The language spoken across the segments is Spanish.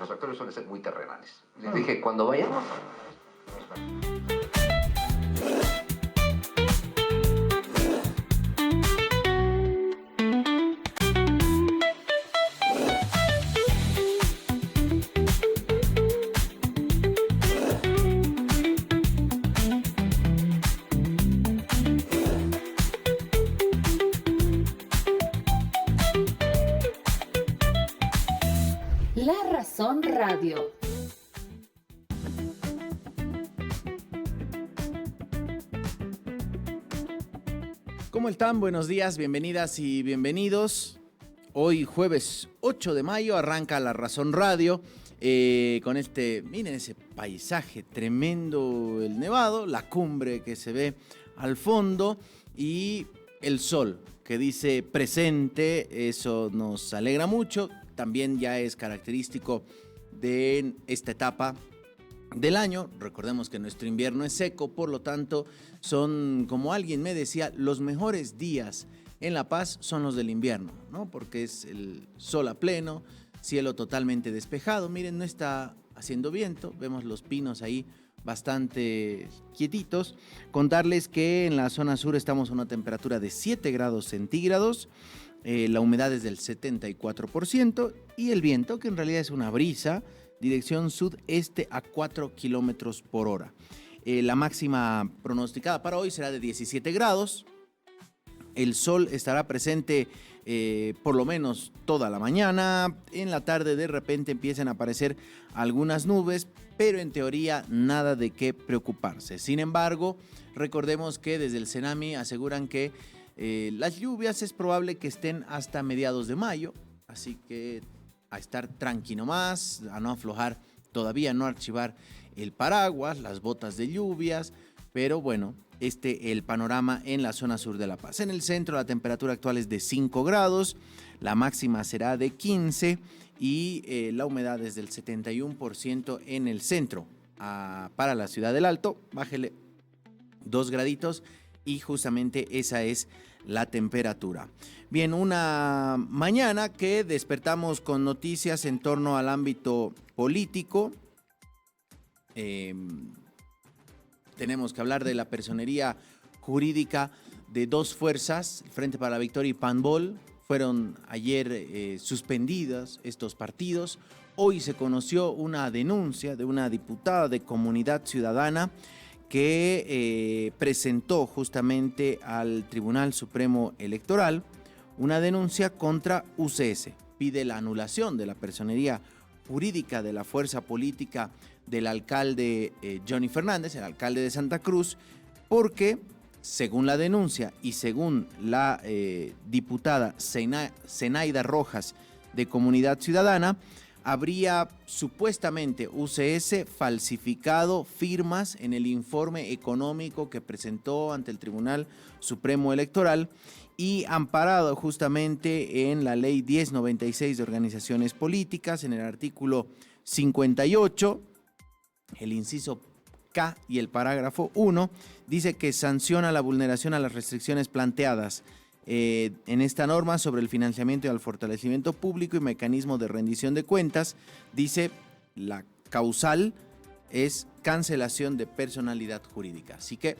los actores suelen ser muy terrenales. Les dije, cuando vayamos... La Razón Radio. ¿Cómo están? Buenos días, bienvenidas y bienvenidos. Hoy jueves 8 de mayo arranca La Razón Radio con miren ese paisaje tremendo, el Nevado, la cumbre que se ve al fondo y el sol que dice presente, eso nos alegra mucho. También ya es característico de esta etapa del año. Recordemos que nuestro invierno es seco, por lo tanto son, como alguien me decía, los mejores días en La Paz son los del invierno, ¿no? Porque es el sol a pleno, cielo totalmente despejado. Miren, no está haciendo viento, vemos los pinos ahí bastante quietitos. Contarles que en la zona sur estamos a una temperatura de 7 grados centígrados. La humedad es del 74% y el viento, que en realidad es una brisa, dirección sudeste a 4 kilómetros por hora. La máxima pronosticada para hoy será de 17 grados. El sol estará presente por lo menos toda la mañana. En la tarde de repente empiezan a aparecer algunas nubes, pero en teoría nada de qué preocuparse. Sin embargo, recordemos que desde el Senami aseguran que las lluvias es probable que estén hasta mediados de mayo, así que a estar tranquilo más, a no aflojar todavía, no archivar el paraguas, las botas de lluvias, pero bueno, el panorama en la zona sur de La Paz. En el centro la temperatura actual es de 5 grados, la máxima será de 15 y la humedad es del 71% en el centro. Para la ciudad del Alto, bájele 2 graditos. Y justamente esa es la temperatura. Bien, una mañana que despertamos con noticias en torno al ámbito político. Tenemos que hablar de la personería jurídica de dos fuerzas, Frente para la Victoria y PANBOL. Fueron ayer suspendidas estos partidos. Hoy se conoció una denuncia de una diputada de Comunidad Ciudadana que presentó justamente al Tribunal Supremo Electoral una denuncia contra UCS. Pide la anulación de la personería jurídica de la fuerza política del alcalde Johnny Fernández, el alcalde de Santa Cruz, porque, según la denuncia y según la diputada Zenaida Rojas de Comunidad Ciudadana, habría supuestamente UCS falsificado firmas en el informe económico que presentó ante el Tribunal Supremo Electoral y amparado justamente en la Ley 1096 de Organizaciones Políticas, en el artículo 58, el inciso K y el parágrafo 1, dice que sanciona la vulneración a las restricciones planteadas en esta norma sobre el financiamiento y el fortalecimiento público y mecanismo de rendición de cuentas. Dice la causal es cancelación de personalidad jurídica. Así que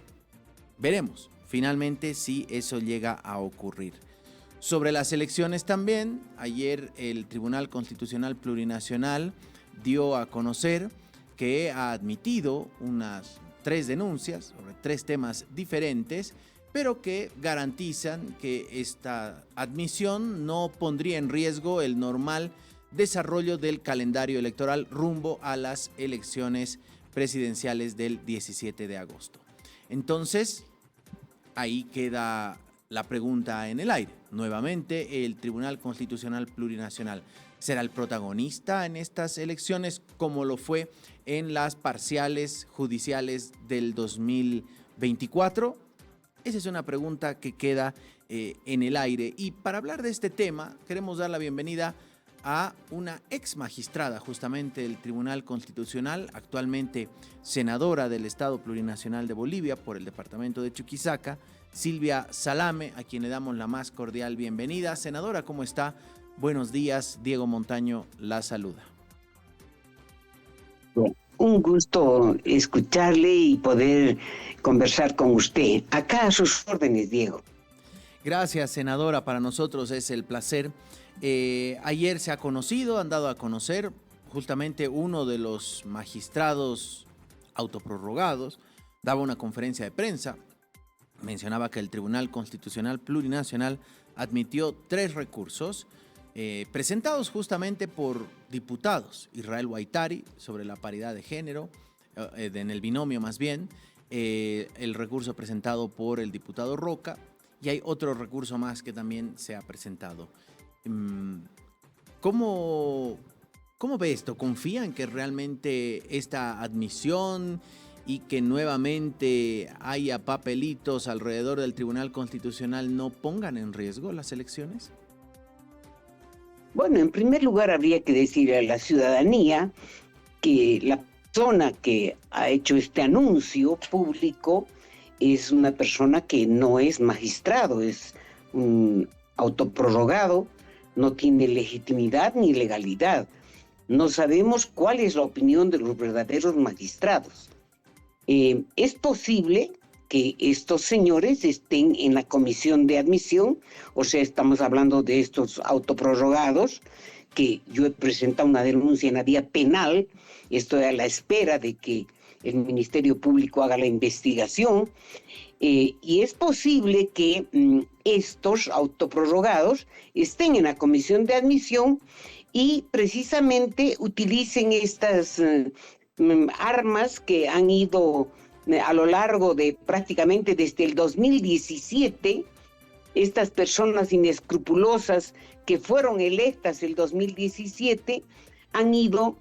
veremos finalmente si eso llega a ocurrir. Sobre las elecciones también, ayer el Tribunal Constitucional Plurinacional dio a conocer que ha admitido unas 3 denuncias sobre 3 temas diferentes, pero que garantizan que esta admisión no pondría en riesgo el normal desarrollo del calendario electoral rumbo a las elecciones presidenciales del 17 de agosto. Entonces, ahí queda la pregunta en el aire. Nuevamente, el Tribunal Constitucional Plurinacional será el protagonista en estas elecciones, como lo fue en las parciales judiciales del 2024. Esa es una pregunta que queda en el aire. Y para hablar de este tema, queremos dar la bienvenida a una ex magistrada justamente del Tribunal Constitucional, actualmente senadora del Estado Plurinacional de Bolivia por el departamento de Chuquisaca, Silvia Salame, a quien le damos la más cordial bienvenida. Senadora, ¿cómo está? Buenos días, Diego Montaño la saluda. Un gusto escucharle y poder conversar con usted. Acá a sus órdenes, Diego. Gracias, senadora. Para nosotros es el placer. Ayer se ha conocido, han dado a conocer, justamente uno de los magistrados autoprorrogados daba una conferencia de prensa. Mencionaba que el Tribunal Constitucional Plurinacional admitió 3 recursos presentados justamente por diputados. Israel Guaitari sobre la paridad de género, en el binomio más bien, el recurso presentado por el diputado Roca, y hay otro recurso más que también se ha presentado. ¿Cómo ve esto? ¿Confía en que realmente esta admisión y que nuevamente haya papelitos alrededor del Tribunal Constitucional no pongan en riesgo las elecciones? Bueno, en primer lugar habría que decir a la ciudadanía que la persona que ha hecho este anuncio público es una persona que no es magistrado, es un autoprorrogado, no tiene legitimidad ni legalidad. No sabemos cuál es la opinión de los verdaderos magistrados. Es posible que estos señores estén en la comisión de admisión, o sea, estamos hablando de estos autoprorrogados, que yo he presentado una denuncia en la vía penal, estoy a la espera de que el Ministerio Público haga la investigación, y es posible que estos autoprorrogados estén en la comisión de admisión y precisamente utilicen estas armas que han ido a lo largo de prácticamente desde el 2017, estas personas inescrupulosas que fueron electas el 2017 han ido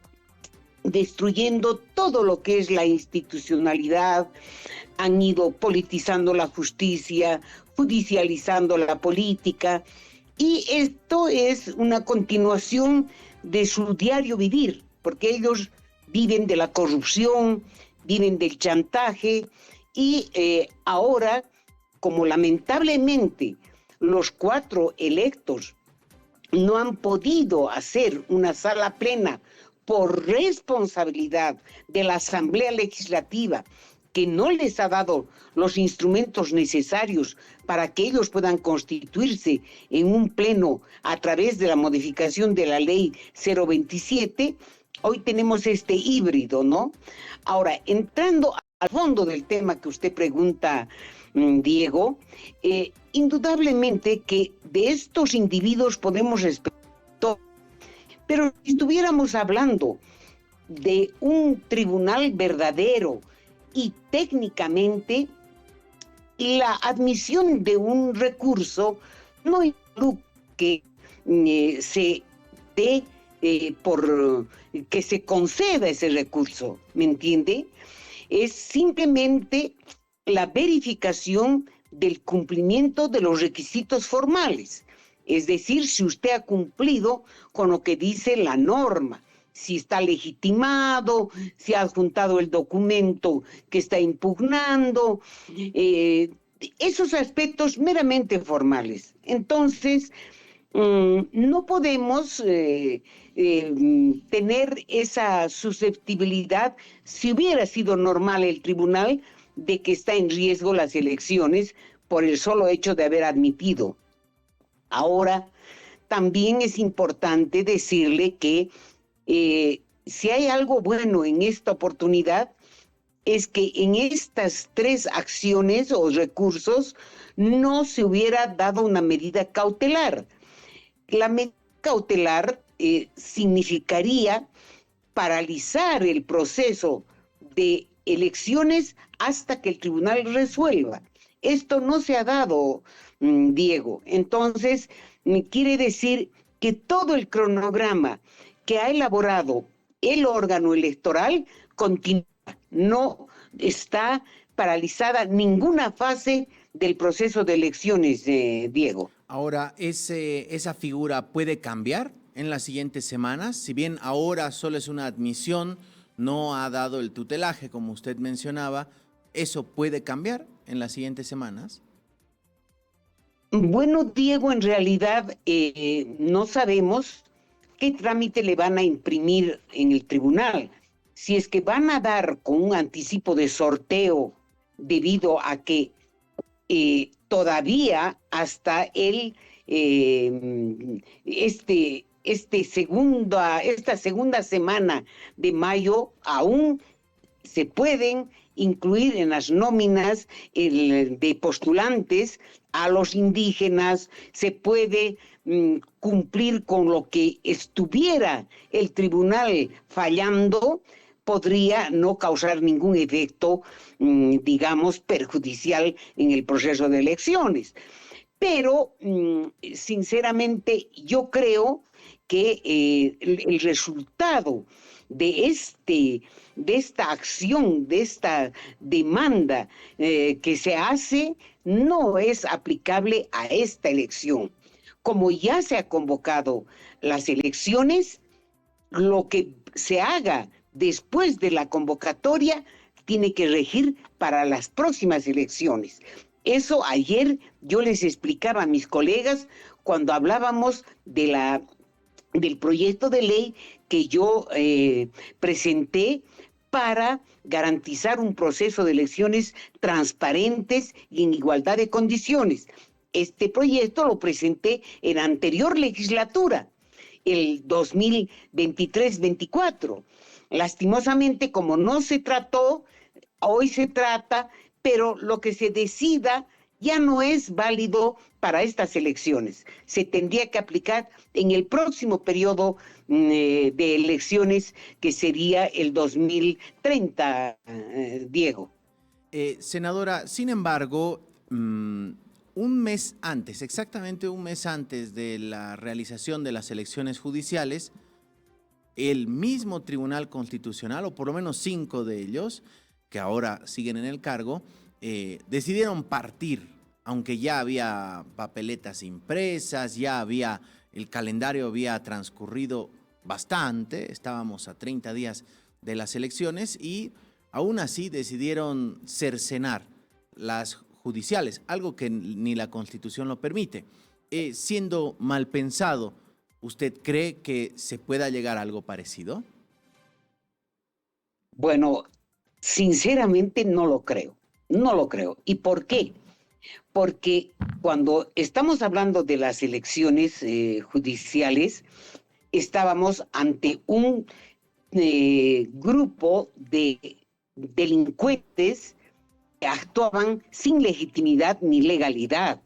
destruyendo todo lo que es la institucionalidad, han ido politizando la justicia, judicializando la política, y esto es una continuación de su diario vivir, porque ellos viven de la corrupción, viven del chantaje, y ahora, como lamentablemente los 4 electos no han podido hacer una sala plena por responsabilidad de la Asamblea Legislativa, que no les ha dado los instrumentos necesarios para que ellos puedan constituirse en un pleno a través de la modificación de la ley 027, hoy tenemos este híbrido, ¿no? Ahora, entrando al fondo del tema que usted pregunta, Diego, indudablemente que de estos individuos podemos esperar todo, pero si estuviéramos hablando de un tribunal verdadero y técnicamente, la admisión de un recurso no implica que se dé por que se conceda ese recurso, ¿me entiende? Es simplemente la verificación del cumplimiento de los requisitos formales, es decir, si usted ha cumplido con lo que dice la norma, si está legitimado, si ha adjuntado el documento que está impugnando, esos aspectos meramente formales. Entonces, no podemos tener esa susceptibilidad, si hubiera sido normal el tribunal, de que está en riesgo las elecciones por el solo hecho de haber admitido. Ahora, también es importante decirle que si hay algo bueno en esta oportunidad, es que en estas 3 acciones o recursos no se hubiera dado una medida cautelar. La medida cautelar significaría paralizar el proceso de elecciones hasta que el tribunal resuelva. Esto no se ha dado, Diego. Entonces, quiere decir que todo el cronograma que ha elaborado el órgano electoral continúa. No está paralizada ninguna fase del proceso de elecciones, Diego. Ahora, ¿esa figura puede cambiar en las siguientes semanas? Si bien ahora solo es una admisión, no ha dado el tutelaje, como usted mencionaba, ¿eso puede cambiar en las siguientes semanas? Bueno, Diego, en realidad no sabemos qué trámite le van a imprimir en el tribunal. si es que van a dar con un anticipo de sorteo debido a que todavía hasta esta segunda semana de mayo aún se pueden incluir en las nóminas de postulantes a los indígenas, se puede cumplir con lo que estuviera el tribunal fallando, podría no causar ningún efecto, digamos, perjudicial en el proceso de elecciones. Pero, sinceramente, yo creo que el resultado de esta acción, de esta demanda que se hace, no es aplicable a esta elección. Como ya se ha convocado las elecciones, lo que se haga después de la convocatoria tiene que regir para las próximas elecciones. Eso ayer yo les explicaba a mis colegas cuando hablábamos del proyecto de ley que yo presenté para garantizar un proceso de elecciones transparentes y en igualdad de condiciones. Este proyecto lo presenté en la anterior legislatura, el 2023-24. Lastimosamente, como no se trató, hoy se trata, pero lo que se decida ya no es válido para estas elecciones. Se tendría que aplicar en el próximo periodo de elecciones, que sería el 2030, Diego. Senadora, sin embargo, un mes antes, exactamente un mes antes de la realización de las elecciones judiciales, el mismo Tribunal Constitucional, o por lo menos 5 de ellos, que ahora siguen en el cargo, decidieron partir, aunque ya había papeletas impresas, el calendario había transcurrido bastante, estábamos a 30 días de las elecciones y aún así decidieron cercenar las judiciales, algo que ni la Constitución lo permite. Siendo mal pensado, ¿usted cree que se pueda llegar a algo parecido? Bueno, sinceramente no lo creo. No lo creo. ¿Y por qué? Porque cuando estamos hablando de las elecciones judiciales, estábamos ante un grupo de delincuentes que actuaban sin legitimidad ni legalidad.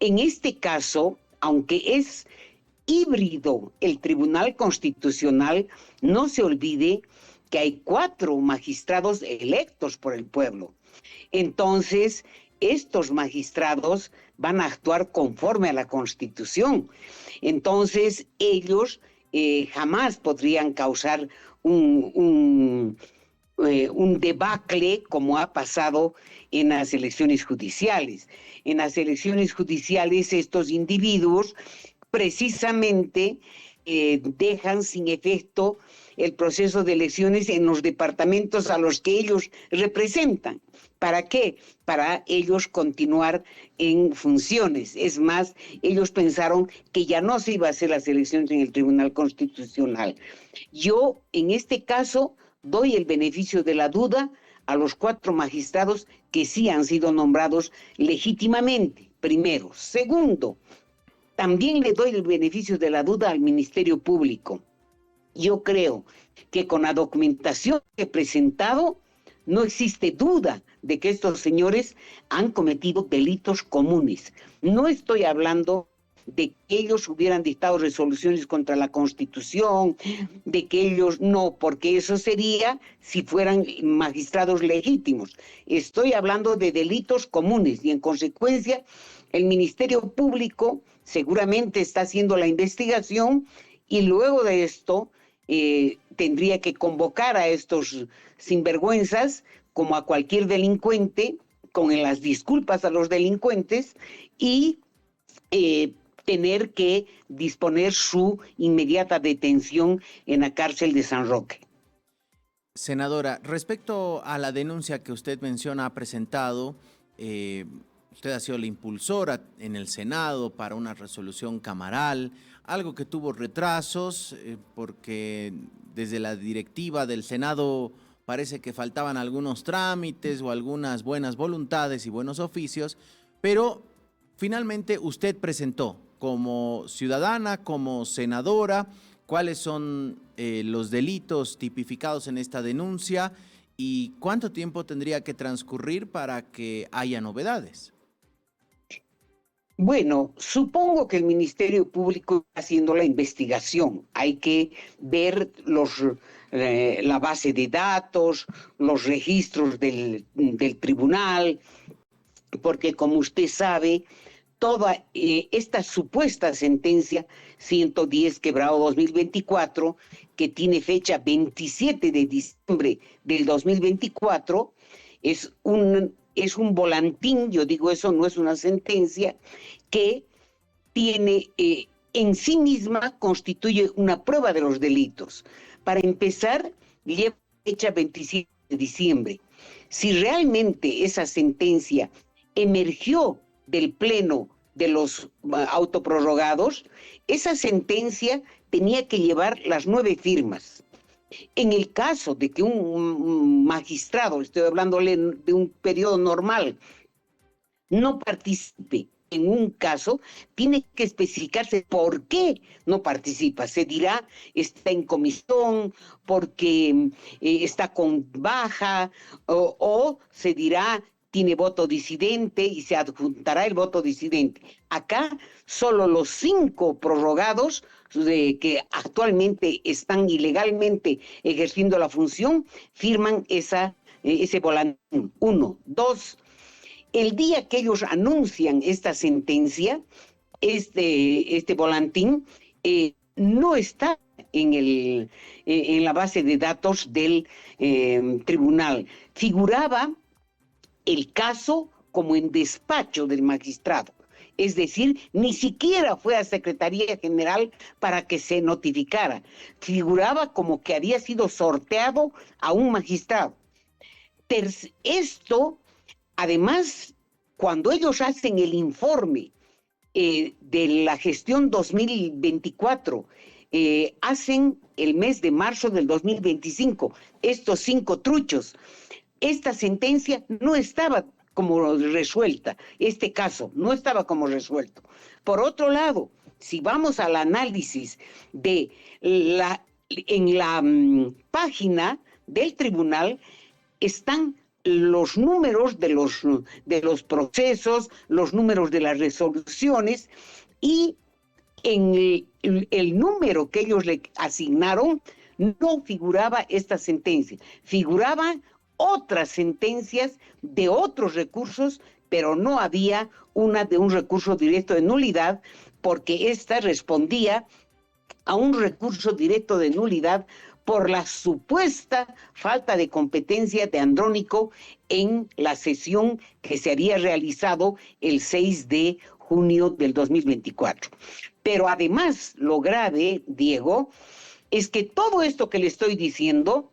En este caso, aunque es híbrido el Tribunal Constitucional, no se olvide que hay 4 magistrados electos por el pueblo. Entonces, estos magistrados van a actuar conforme a la Constitución. Entonces, ellos jamás podrían causar un debacle como ha pasado en las elecciones judiciales. En las elecciones judiciales, estos individuos precisamente dejan sin efecto el proceso de elecciones en los departamentos a los que ellos representan. ¿Para qué? Para ellos continuar en funciones. Es más, ellos pensaron que ya no se iba a hacer las elecciones en el Tribunal Constitucional. Yo, en este caso, doy el beneficio de la duda a los 4 magistrados que sí han sido nombrados legítimamente, primero. Segundo, también le doy el beneficio de la duda al Ministerio Público. Yo creo que con la documentación que he presentado no existe duda de que estos señores han cometido delitos comunes. No estoy hablando de que ellos hubieran dictado resoluciones contra la Constitución, de que ellos no, porque eso sería si fueran magistrados legítimos. Estoy hablando de delitos comunes y en consecuencia el Ministerio Público seguramente está haciendo la investigación y luego de esto tendría que convocar a estos sinvergüenzas como a cualquier delincuente, con las disculpas a los delincuentes y tener que disponer su inmediata detención en la cárcel de San Roque. Senadora, respecto a la denuncia que usted menciona, ha presentado, usted ha sido la impulsora en el Senado para una resolución camaral, algo que tuvo retrasos porque desde la directiva del Senado parece que faltaban algunos trámites o algunas buenas voluntades y buenos oficios, pero finalmente usted presentó como ciudadana, como senadora, cuáles son los delitos tipificados en esta denuncia y cuánto tiempo tendría que transcurrir para que haya novedades. Bueno, supongo que el Ministerio Público está haciendo la investigación. Hay que ver la base de datos, los registros del tribunal, porque como usted sabe, toda esta supuesta sentencia 110/2024, que tiene fecha 27 de diciembre del 2024, es un volantín, yo digo eso, no es una sentencia, que tiene en sí misma constituye una prueba de los delitos. Para empezar, lleva fecha 27 de diciembre. Si realmente esa sentencia emergió del pleno de los autoprorrogados, esa sentencia tenía que llevar las 9 firmas. En el caso de que un magistrado, estoy hablándole de un periodo normal, no participe en un caso, tiene que especificarse por qué no participa. Se dirá, está en comisión, porque está con baja, o se dirá, tiene voto disidente y se adjuntará el voto disidente. Acá solo los 5 prorrogados que actualmente están ilegalmente ejerciendo la función firman ese volantín. 1, 2. El día que ellos anuncian esta sentencia, este volantín no está en la base de datos del tribunal. Figuraba el caso como en despacho del magistrado. Es decir, ni siquiera fue a Secretaría General para que se notificara. Figuraba como que había sido sorteado a un magistrado. Esto, además, cuando ellos hacen el informe de la gestión 2024, hacen el mes de marzo del 2025, estos 5 truchos, esta sentencia no estaba como resuelta, este caso no estaba como resuelto. Por otro lado, si vamos al análisis en la página del tribunal, están los números de los procesos, los números de las resoluciones, y en el número que ellos le asignaron no figuraba esta sentencia, figuraban otras sentencias de otros recursos, pero no había una de un recurso directo de nulidad, porque esta respondía a un recurso directo de nulidad por la supuesta falta de competencia de Andrónico en la sesión que se había realizado el 6 de junio del 2024. Pero además, lo grave, Diego, es que todo esto que le estoy diciendo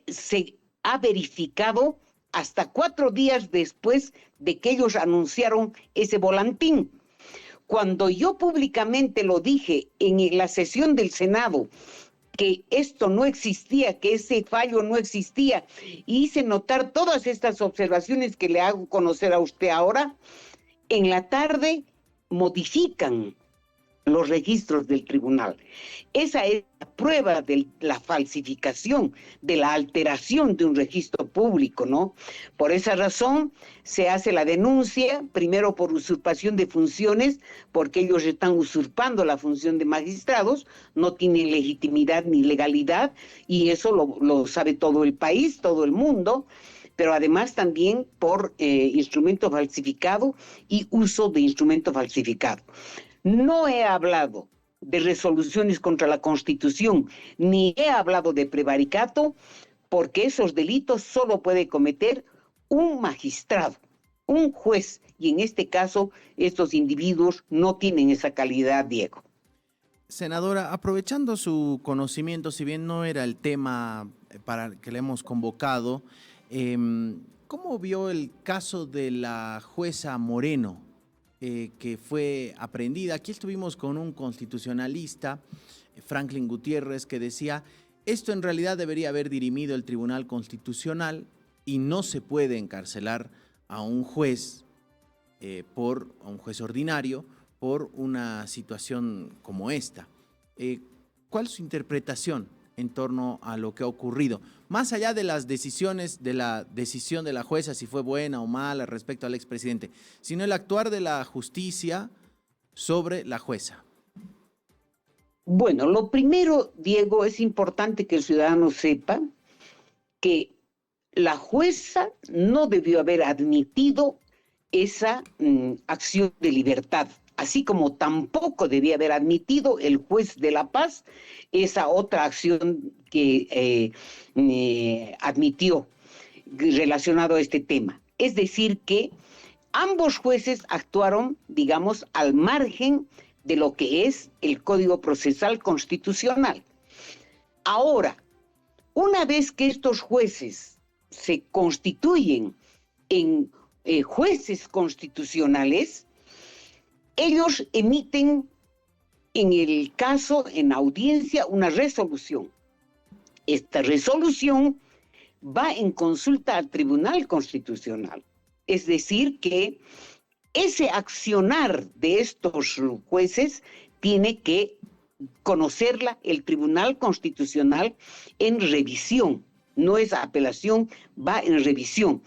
se ha verificado hasta 4 días después de que ellos anunciaron ese volantín. Cuando yo públicamente lo dije en la sesión del Senado, que esto no existía, que ese fallo no existía, y hice notar todas estas observaciones que le hago conocer a usted ahora, en la tarde modifican los registros del tribunal. Esa es la prueba de la falsificación, de la alteración de un registro público, ¿no? Por esa razón se hace la denuncia, primero por usurpación de funciones, porque ellos están usurpando la función de magistrados, no tienen legitimidad ni legalidad, y eso lo sabe todo el país, todo el mundo, pero además también por instrumento falsificado y uso de instrumento falsificado. No he hablado de resoluciones contra la Constitución, ni he hablado de prevaricato, porque esos delitos solo puede cometer un magistrado, un juez, y en este caso estos individuos no tienen esa calidad, Diego. Senadora, aprovechando su conocimiento, si bien no era el tema para el que le hemos convocado, ¿cómo vio el caso de la jueza Moreno? que fue aprehendida. Aquí estuvimos con un constitucionalista, Franklin Gutiérrez, que decía, esto en realidad debería haber dirimido el Tribunal Constitucional y no se puede encarcelar a un juez, a un juez ordinario, por una situación como esta. ¿Cuál es su interpretación en torno a lo que ha ocurrido? Más allá de las decisiones, de la decisión de la jueza, si fue buena o mala respecto al expresidente, sino el actuar de la justicia sobre la jueza. Bueno, lo primero, Diego, es importante que el ciudadano sepa que la jueza no debió haber admitido esa acción de libertad, así como tampoco debía haber admitido el juez de la paz esa otra acción que admitió relacionado a este tema. Es decir, que ambos jueces actuaron, digamos, al margen de lo que es el Código Procesal Constitucional. Ahora, una vez que estos jueces se constituyen en jueces constitucionales, ellos emiten, en el caso, en audiencia, una resolución. Esta resolución va en consulta al Tribunal Constitucional. Es decir, que ese accionar de estos jueces tiene que conocerla el Tribunal Constitucional en revisión. No es apelación, va en revisión.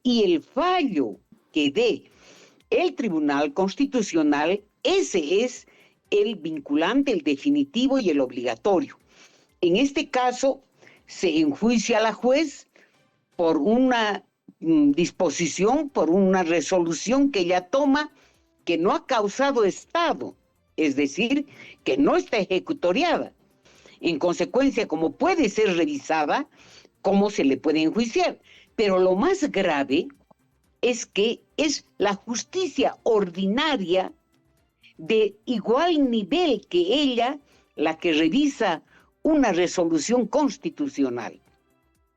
Y el fallo que dé el Tribunal Constitucional, ese es el vinculante, el definitivo y el obligatorio. En este caso, se enjuicia a la juez por una disposición, por una resolución que ella toma que no ha causado estado, es decir, que no está ejecutoriada. En consecuencia, como puede ser revisada, ¿cómo se le puede enjuiciar? Pero lo más grave es que es la justicia ordinaria de igual nivel que ella la que revisa una resolución constitucional.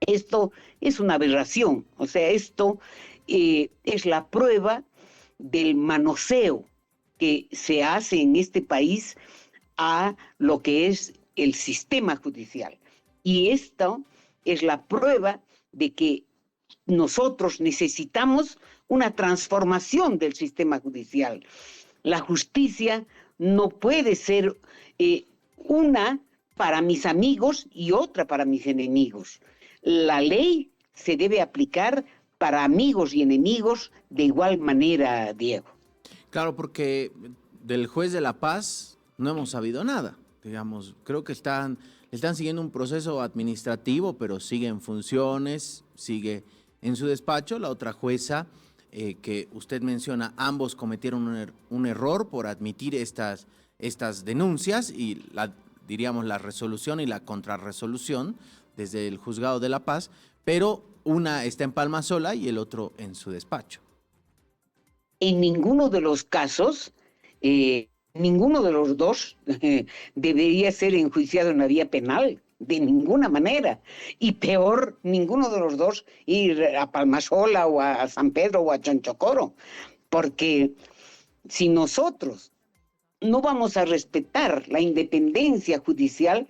Esto es una aberración, o sea, esto es la prueba del manoseo que se hace en este país a lo que es el sistema judicial. Y esto es la prueba de que nosotros necesitamos una transformación del sistema judicial. La justicia no puede ser una para mis amigos y otra para mis enemigos. La ley se debe aplicar para amigos y enemigos de igual manera, Diego. Claro, porque del juez de la paz no hemos sabido nada. Digamos, creo que están siguiendo un proceso administrativo, pero sigue en funciones, sigue en su despacho. La otra jueza que usted menciona, ambos cometieron un error por admitir estas denuncias y diríamos la resolución y la contrarresolución desde el Juzgado de la Paz, pero una está en Palmasola y el otro en su despacho. En ninguno de los casos, ninguno de los dos debería ser enjuiciado en la vía penal, de ninguna manera. Y peor, ninguno de los dos ir a Palmasola o a San Pedro o a Chonchocoro, porque si nosotros no vamos a respetar la independencia judicial,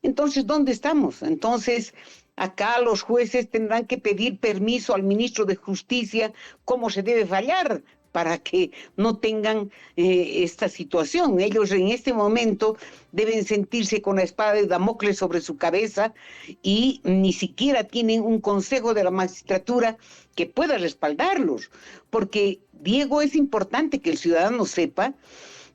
entonces, ¿dónde estamos? Entonces, acá los jueces tendrán que pedir permiso al ministro de Justicia cómo se debe fallar para que no tengan esta situación. Ellos en este momento deben sentirse con la espada de Damocles sobre su cabeza y ni siquiera tienen un consejo de la magistratura que pueda respaldarlos. Porque, Diego, es importante que el ciudadano sepa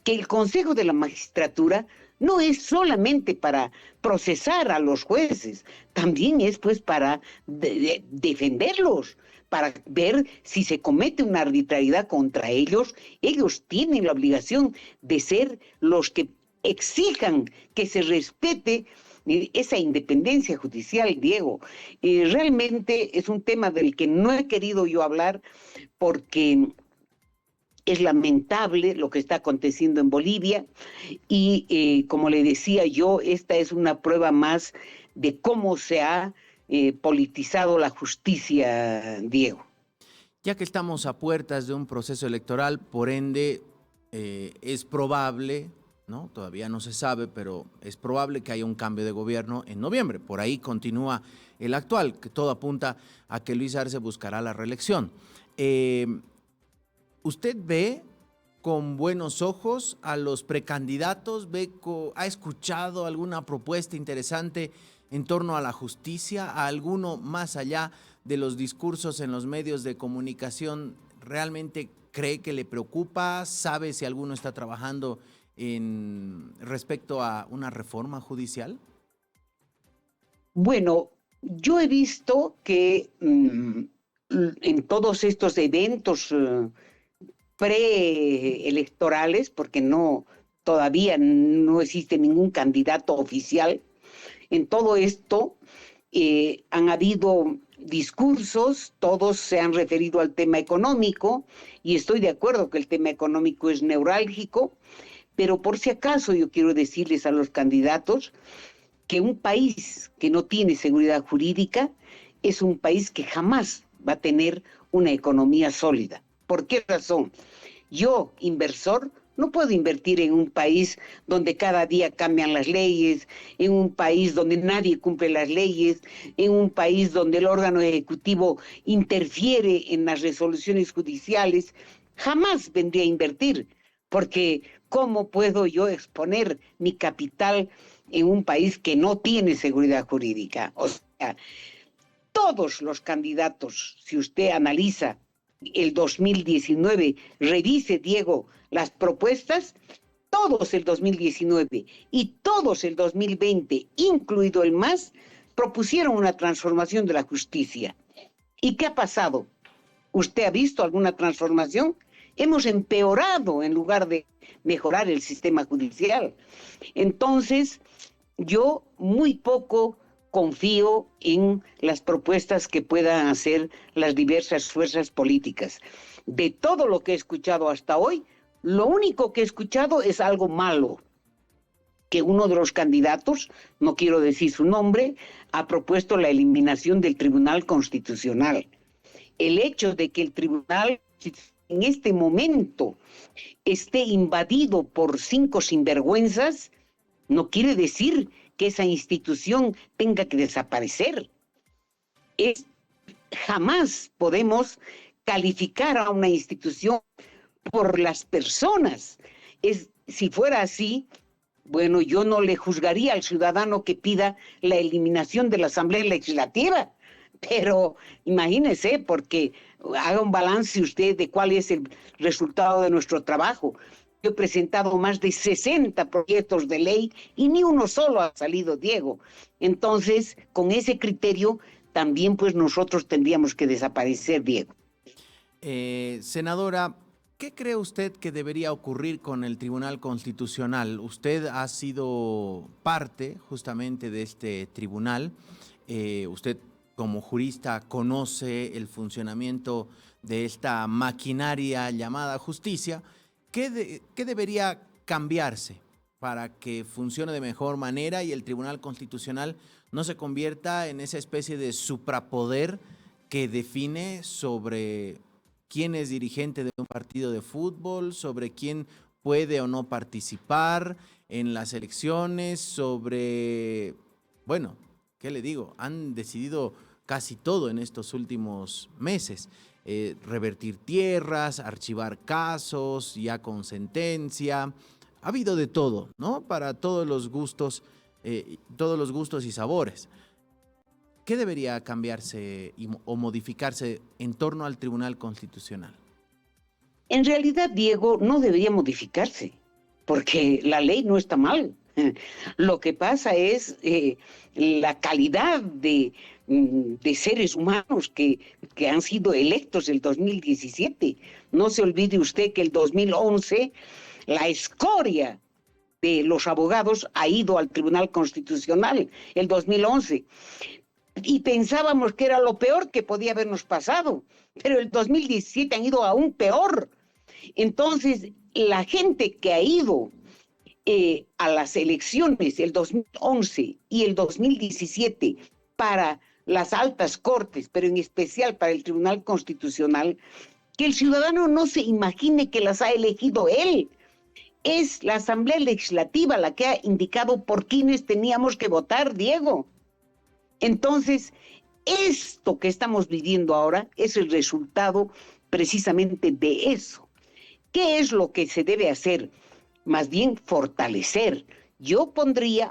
que el consejo de la magistratura no es solamente para procesar a los jueces, también es pues para defenderlos, para ver si se comete una arbitrariedad contra ellos. Ellos tienen la obligación de ser los que exijan que se respete esa independencia judicial, Diego. Realmente es un tema del que no he querido yo hablar porque es lamentable lo que está aconteciendo en Bolivia y como le decía yo, esta es una prueba más de cómo se ha politizado la justicia, Diego. Ya que estamos a puertas de un proceso electoral, por ende, es probable, ¿no? Todavía no se sabe, pero es probable que haya un cambio de gobierno en noviembre. Por ahí continúa el actual, que todo apunta a que Luis Arce buscará la reelección. ¿Usted ve con buenos ojos a los precandidatos? ¿Ha escuchado alguna propuesta interesante en torno a la justicia? ¿A alguno más allá de los discursos en los medios de comunicación realmente cree que le preocupa? ¿Sabe si alguno está trabajando respecto a una reforma judicial? Bueno, yo he visto que en todos estos eventos preelectorales, porque todavía no existe ningún candidato oficial, en todo esto han habido discursos, todos se han referido al tema económico, y estoy de acuerdo que el tema económico es neurálgico, pero por si acaso yo quiero decirles a los candidatos que un país que no tiene seguridad jurídica es un país que jamás va a tener una economía sólida. ¿Por qué razón? Yo, inversor, no puedo invertir en un país donde cada día cambian las leyes, en un país donde nadie cumple las leyes, en un país donde el órgano ejecutivo interfiere en las resoluciones judiciales. Jamás vendría a invertir, porque ¿cómo puedo yo exponer mi capital en un país que no tiene seguridad jurídica? O sea, todos los candidatos, si usted analiza el 2019, revise, Diego, las propuestas, todos el 2019 y todos el 2020, incluido el MAS, propusieron una transformación de la justicia. ¿Y qué ha pasado? ¿Usted ha visto alguna transformación? Hemos empeorado en lugar de mejorar el sistema judicial. Entonces, yo muy poco confío en las propuestas que puedan hacer las diversas fuerzas políticas. De todo lo que he escuchado hasta hoy, lo único que he escuchado es algo malo, que uno de los candidatos, no quiero decir su nombre, ha propuesto la eliminación del Tribunal Constitucional. El hecho de que el Tribunal en este momento esté invadido por 5 sinvergüenzas no quiere decir que esa institución tenga que desaparecer. Jamás podemos calificar a una institución por las personas. Si fuera así, bueno, yo no le juzgaría al ciudadano que pida la eliminación de la Asamblea Legislativa, pero imagínese, porque haga un balance usted de cuál es el resultado de nuestro trabajo. Yo he presentado más de 60 proyectos de ley y ni uno solo ha salido, Diego. Entonces, con ese criterio, también pues nosotros tendríamos que desaparecer, Diego. Senadora, ¿qué cree usted que debería ocurrir con el Tribunal Constitucional? Usted ha sido parte justamente de este tribunal. Usted como jurista conoce el funcionamiento de esta maquinaria llamada justicia. ¿Qué debería cambiarse para que funcione de mejor manera y el Tribunal Constitucional no se convierta en esa especie de suprapoder que define sobre quién es dirigente de un partido de fútbol, sobre quién puede o no participar en las elecciones, sobre, bueno, ¿qué le digo? Han decidido casi todo en estos últimos meses. Revertir tierras, archivar casos, ya con sentencia. Ha habido de todo, ¿no? Para todos los gustos y sabores. ¿Qué debería cambiarse o modificarse en torno al Tribunal Constitucional? En realidad, Diego, no debería modificarse, porque la ley no está mal. Lo que pasa es la calidad de seres humanos que han sido electos el 2017. No se olvide usted que el 2011 la escoria de los abogados ha ido al Tribunal Constitucional, el 2011. Y pensábamos que era lo peor que podía habernos pasado, pero el 2017 han ido aún peor. Entonces, la gente que ha ido a las elecciones el 2011 y el 2017 para las altas cortes, pero en especial para el Tribunal Constitucional, que el ciudadano no se imagine que las ha elegido él. Es la Asamblea Legislativa la que ha indicado por quiénes teníamos que votar, Diego. Entonces, esto que estamos viviendo ahora es el resultado precisamente de eso. ¿Qué es lo que se debe hacer? Más bien fortalecer. Yo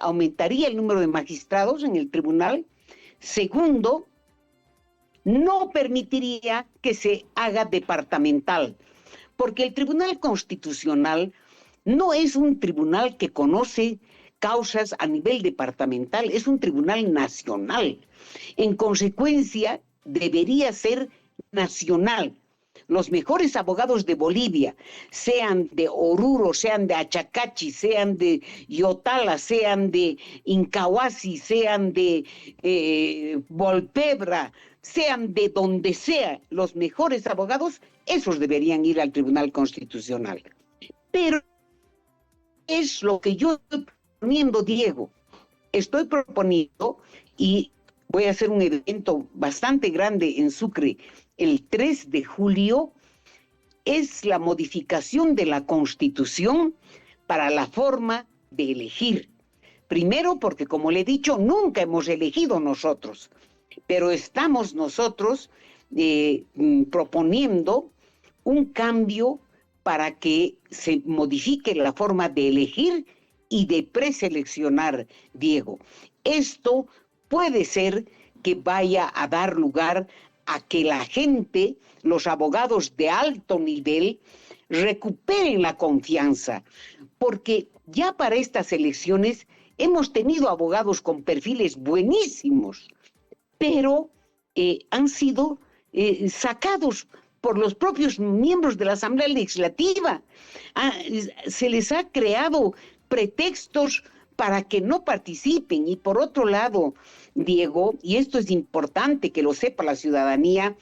aumentaría el número de magistrados en el tribunal. Segundo, no permitiría que se haga departamental, porque el Tribunal Constitucional no es un tribunal que conoce causas a nivel departamental, es un tribunal nacional. En consecuencia, debería ser nacional. Los mejores abogados de Bolivia, sean de Oruro, sean de Achacachi, sean de Yotala, sean de Incahuasi, sean de Volpebra, sean de donde sea, los mejores abogados, esos deberían ir al Tribunal Constitucional. Pero es lo que yo estoy proponiendo, Diego. Estoy proponiendo, y voy a hacer un evento bastante grande en Sucre el 3 de julio, es la modificación de la Constitución para la forma de elegir. Primero, porque como le he dicho, nunca hemos elegido nosotros, pero estamos nosotros proponiendo un cambio para que se modifique la forma de elegir y de preseleccionar, Diego. Esto puede ser que vaya a dar lugar a que la gente, los abogados de alto nivel, recuperen la confianza, porque ya para estas elecciones hemos tenido abogados con perfiles buenísimos, pero han sido sacados por los propios miembros de la Asamblea Legislativa. Se les ha creado pretextos para que no participen. Y por otro lado, Diego, y esto es importante que lo sepa la ciudadanía,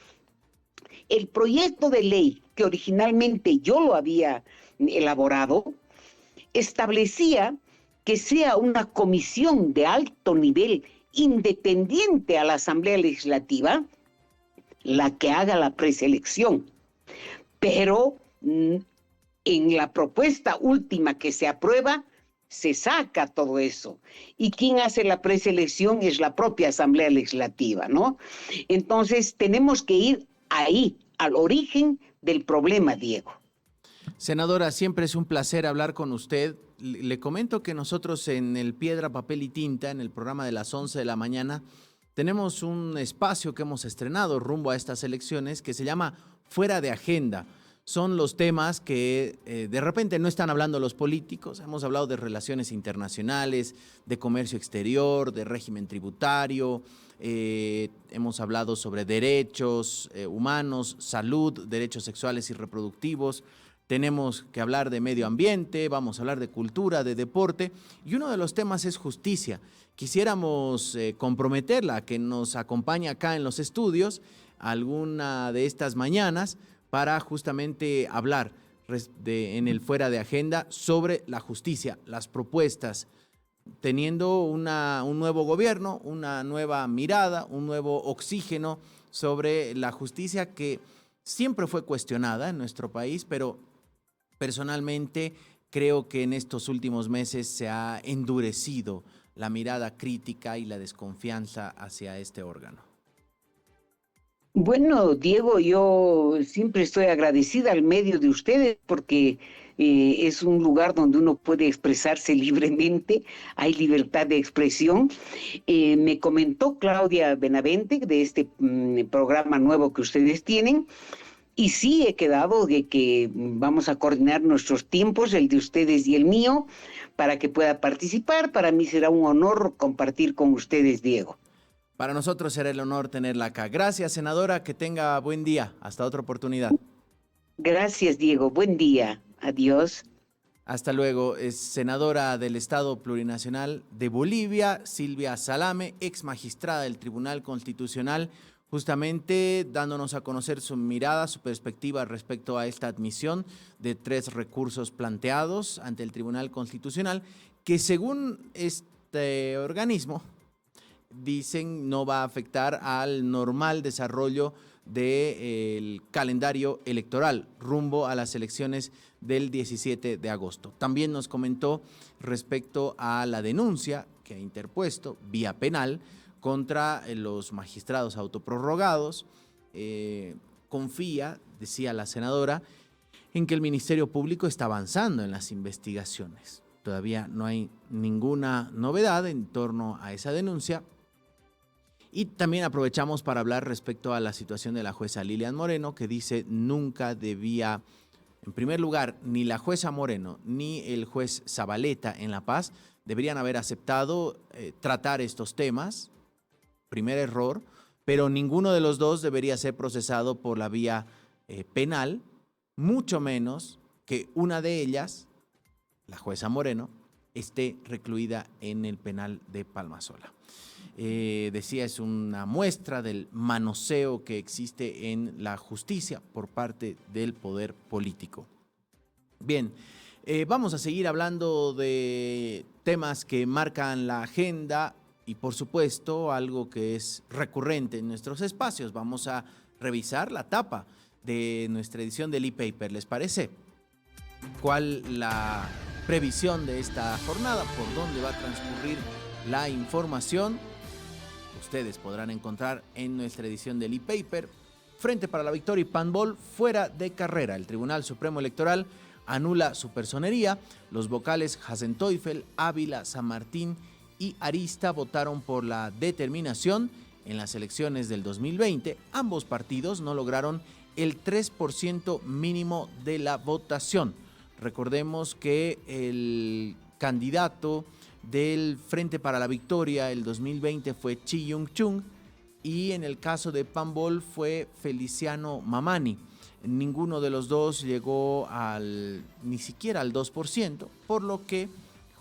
el proyecto de ley que originalmente yo lo había elaborado, establecía que sea una comisión de alto nivel independiente a la Asamblea Legislativa la que haga la preselección. Pero en la propuesta última que se aprueba, se saca todo eso. Y quien hace la preselección es la propia Asamblea Legislativa, ¿no? Entonces, tenemos que ir ahí, al origen del problema, Diego. Senadora, siempre es un placer hablar con usted. Le comento que nosotros en el Piedra, Papel y Tinta, en el programa de las 11 de la mañana, tenemos un espacio que hemos estrenado rumbo a estas elecciones que se llama Fuera de Agenda. Son los temas que de repente no están hablando los políticos. Hemos hablado de relaciones internacionales, de comercio exterior, de régimen tributario. Hemos hablado sobre derechos humanos, salud, derechos sexuales y reproductivos. Tenemos que hablar de medio ambiente, vamos a hablar de cultura, de deporte. Y uno de los temas es justicia. Quisiéramos comprometerla a que nos acompañe acá en los estudios alguna de estas mañanas para justamente hablar en el Fuera de Agenda sobre la justicia, las propuestas, teniendo un nuevo gobierno, una nueva mirada, un nuevo oxígeno sobre la justicia que siempre fue cuestionada en nuestro país, pero personalmente creo que en estos últimos meses se ha endurecido la mirada crítica y la desconfianza hacia este órgano. Bueno, Diego, yo siempre estoy agradecida al medio de ustedes porque es un lugar donde uno puede expresarse libremente, hay libertad de expresión. Me comentó Claudia Benavente de este programa nuevo que ustedes tienen, y sí he quedado de que vamos a coordinar nuestros tiempos, el de ustedes y el mío, para que pueda participar. Para mí será un honor compartir con ustedes, Diego. Para nosotros será el honor tenerla acá. Gracias, senadora, que tenga buen día. Hasta otra oportunidad. Gracias, Diego. Buen día. Adiós. Hasta luego. Es senadora del Estado Plurinacional de Bolivia, Silvia Salame, ex magistrada del Tribunal Constitucional, justamente dándonos a conocer su mirada, su perspectiva respecto a esta admisión de 3 recursos planteados ante el Tribunal Constitucional, que según este organismo dicen no va a afectar al normal desarrollo del calendario electoral rumbo a las elecciones del 17 de agosto. También nos comentó respecto a la denuncia que ha interpuesto vía penal contra los magistrados autoprorrogados. Confía, decía la senadora, en que el Ministerio Público está avanzando en las investigaciones. Todavía no hay ninguna novedad en torno a esa denuncia. Y también aprovechamos para hablar respecto a la situación de la jueza Lilian Moreno, que dice nunca debía, en primer lugar, ni la jueza Moreno ni el juez Zabaleta en La Paz deberían haber aceptado tratar estos temas. Primer error, pero ninguno de los dos debería ser procesado por la vía penal, mucho menos que una de ellas, la jueza Moreno, esté recluida en el penal de Palmasola. Decía, es una muestra del manoseo que existe en la justicia por parte del poder político. Bien, vamos a seguir hablando de temas que marcan la agenda y, por supuesto, algo que es recurrente en nuestros espacios. Vamos a revisar la tapa de nuestra edición del e-paper, ¿les parece? ¿Cuál la previsión de esta jornada? ¿Por dónde va a transcurrir la información? Ustedes podrán encontrar en nuestra edición del e-paper. Frente para la Victoria y Panbol fuera de carrera. El Tribunal Supremo Electoral anula su personería. Los vocales Hazen Teufel, Ávila, San Martín y Arista votaron por la determinación en las elecciones del 2020. Ambos partidos no lograron el 3% mínimo de la votación. Recordemos que el candidato del Frente para la Victoria el 2020 fue Chi Yung-chung y en el caso de Panbol fue Feliciano Mamani. Ninguno de los dos llegó ni siquiera al 2%, por lo que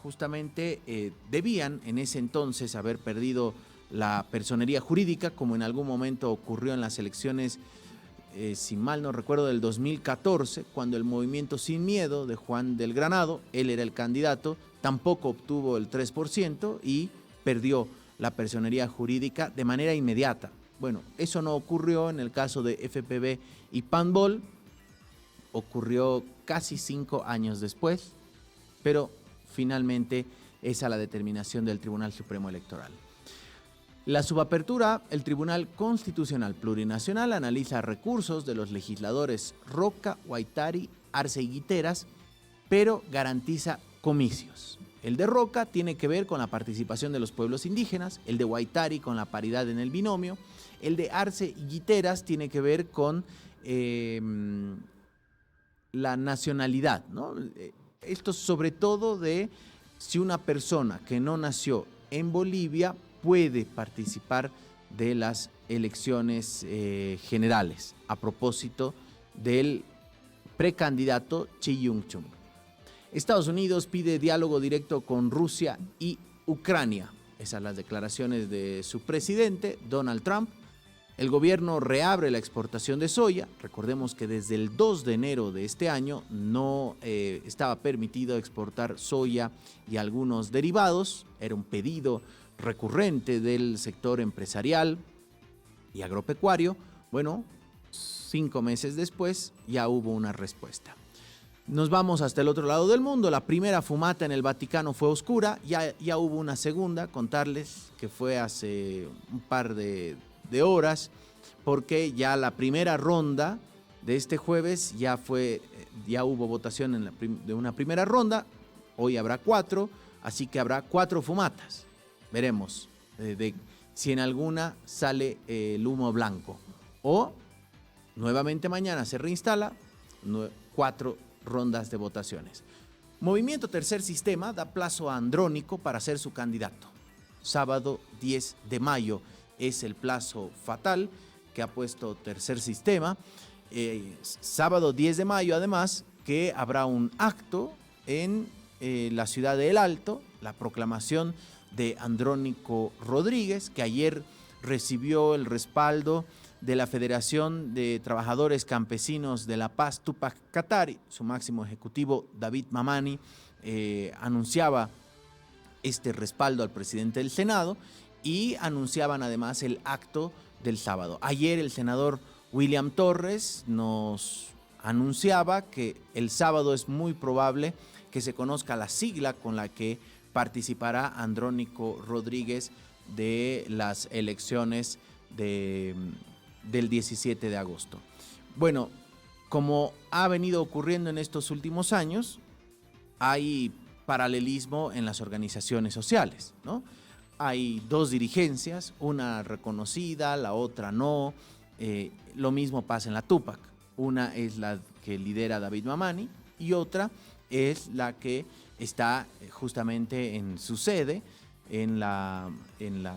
justamente debían en ese entonces haber perdido la personería jurídica, como en algún momento ocurrió en las elecciones, si mal no recuerdo, del 2014, cuando el Movimiento Sin Miedo de Juan del Granado, él era el candidato, tampoco obtuvo el 3% y perdió la personería jurídica de manera inmediata. Bueno, eso no ocurrió en el caso de FPV y Panbol, ocurrió casi 5 años después, pero finalmente esa la determinación del Tribunal Supremo Electoral. La subapertura, el Tribunal Constitucional Plurinacional analiza recursos de los legisladores Roca, Huaytari, Arce y Guiteras, pero garantiza comicios. El de Roca tiene que ver con la participación de los pueblos indígenas, el de Huaytari con la paridad en el binomio, el de Arce y Guiteras tiene que ver con la nacionalidad, ¿no? Esto sobre todo de si una persona que no nació en Bolivia puede participar de las elecciones generales, a propósito del precandidato Chi Yung-chung. Estados Unidos pide diálogo directo con Rusia y Ucrania. Esas son las declaraciones de su presidente, Donald Trump. El gobierno reabre la exportación de soya. Recordemos que desde el 2 de enero de este año no estaba permitido exportar soya y algunos derivados. Era un pedido recurrente del sector empresarial y agropecuario. Bueno, 5 meses después ya hubo una respuesta. Nos vamos hasta el otro lado del mundo. La primera fumata en el Vaticano fue oscura, ya hubo una segunda, contarles que fue hace un par de horas, porque ya la primera ronda de este jueves ya hubo votación de una primera ronda, hoy habrá 4, así que habrá 4 fumatas. Veremos si en alguna sale el humo blanco o nuevamente mañana se reinstala 4 rondas de votaciones. Movimiento Tercer Sistema da plazo a Andrónico para ser su candidato. Sábado 10 de mayo es el plazo fatal que ha puesto Tercer Sistema. Sábado 10 de mayo, además, que habrá un acto en la ciudad de El Alto, la proclamación de Andrónico Rodríguez, que ayer recibió el respaldo de la Federación de Trabajadores Campesinos de La Paz, Tupac Katari. Su máximo ejecutivo, David Mamani, anunciaba este respaldo al presidente del Senado y anunciaban además el acto del sábado. Ayer el senador William Torres nos anunciaba que el sábado es muy probable que se conozca la sigla con la que participará Andrónico Rodríguez de las elecciones del 17 de agosto. Bueno, como ha venido ocurriendo en estos últimos años, hay paralelismo en las organizaciones sociales, ¿no? Hay dos dirigencias, una reconocida, la otra no. Lo mismo pasa en la Tupac. Una es la que lidera David Mamani y otra es la que está justamente en su sede, en la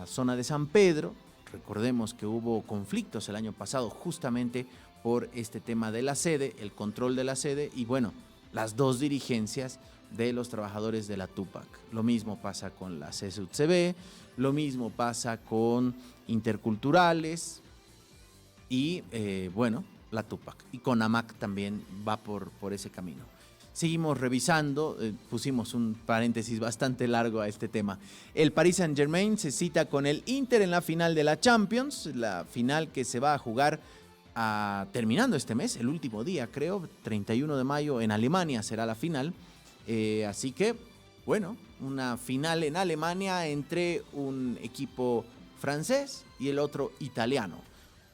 zona de San Pedro. Recordemos que hubo conflictos el año pasado justamente por este tema de la sede, el control de la sede y bueno, las dos dirigencias de los trabajadores de la Tupac. Lo mismo pasa con la CSUTCB, lo mismo pasa con Interculturales y bueno, la Tupac. Y con AMAC también va por ese camino. Seguimos revisando, pusimos un paréntesis bastante largo a este tema. El Paris Saint-Germain se cita con el Inter en la final de la Champions, la final que se va a jugar terminando este mes, el último día creo, 31 de mayo en Alemania será la final. Así que, bueno, una final en Alemania entre un equipo francés y el otro italiano.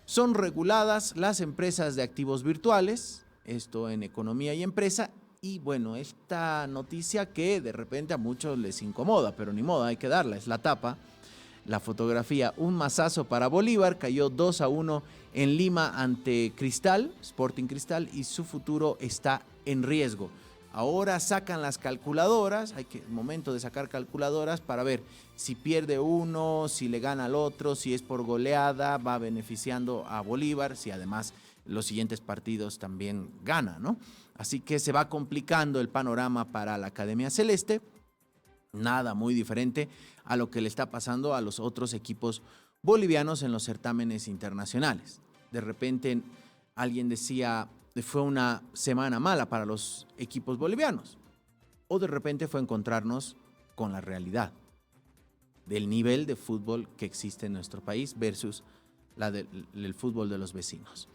Son reguladas las empresas de activos virtuales, esto en economía y empresa. Y bueno, esta noticia que de repente a muchos les incomoda, pero ni modo, hay que darla, es la tapa. La fotografía, un mazazo para Bolívar, cayó 2-1 en Lima ante Cristal, Sporting Cristal, y su futuro está en riesgo. Ahora sacan las calculadoras, momento de sacar calculadoras para ver si pierde uno, si le gana al otro, si es por goleada, va beneficiando a Bolívar, si además los siguientes partidos también gana, ¿no? Así que se va complicando el panorama para la Academia Celeste. Nada muy diferente a lo que le está pasando a los otros equipos bolivianos en los certámenes internacionales. De repente alguien decía, fue una semana mala para los equipos bolivianos. O de repente fue encontrarnos con la realidad del nivel de fútbol que existe en nuestro país versus el fútbol de los vecinos.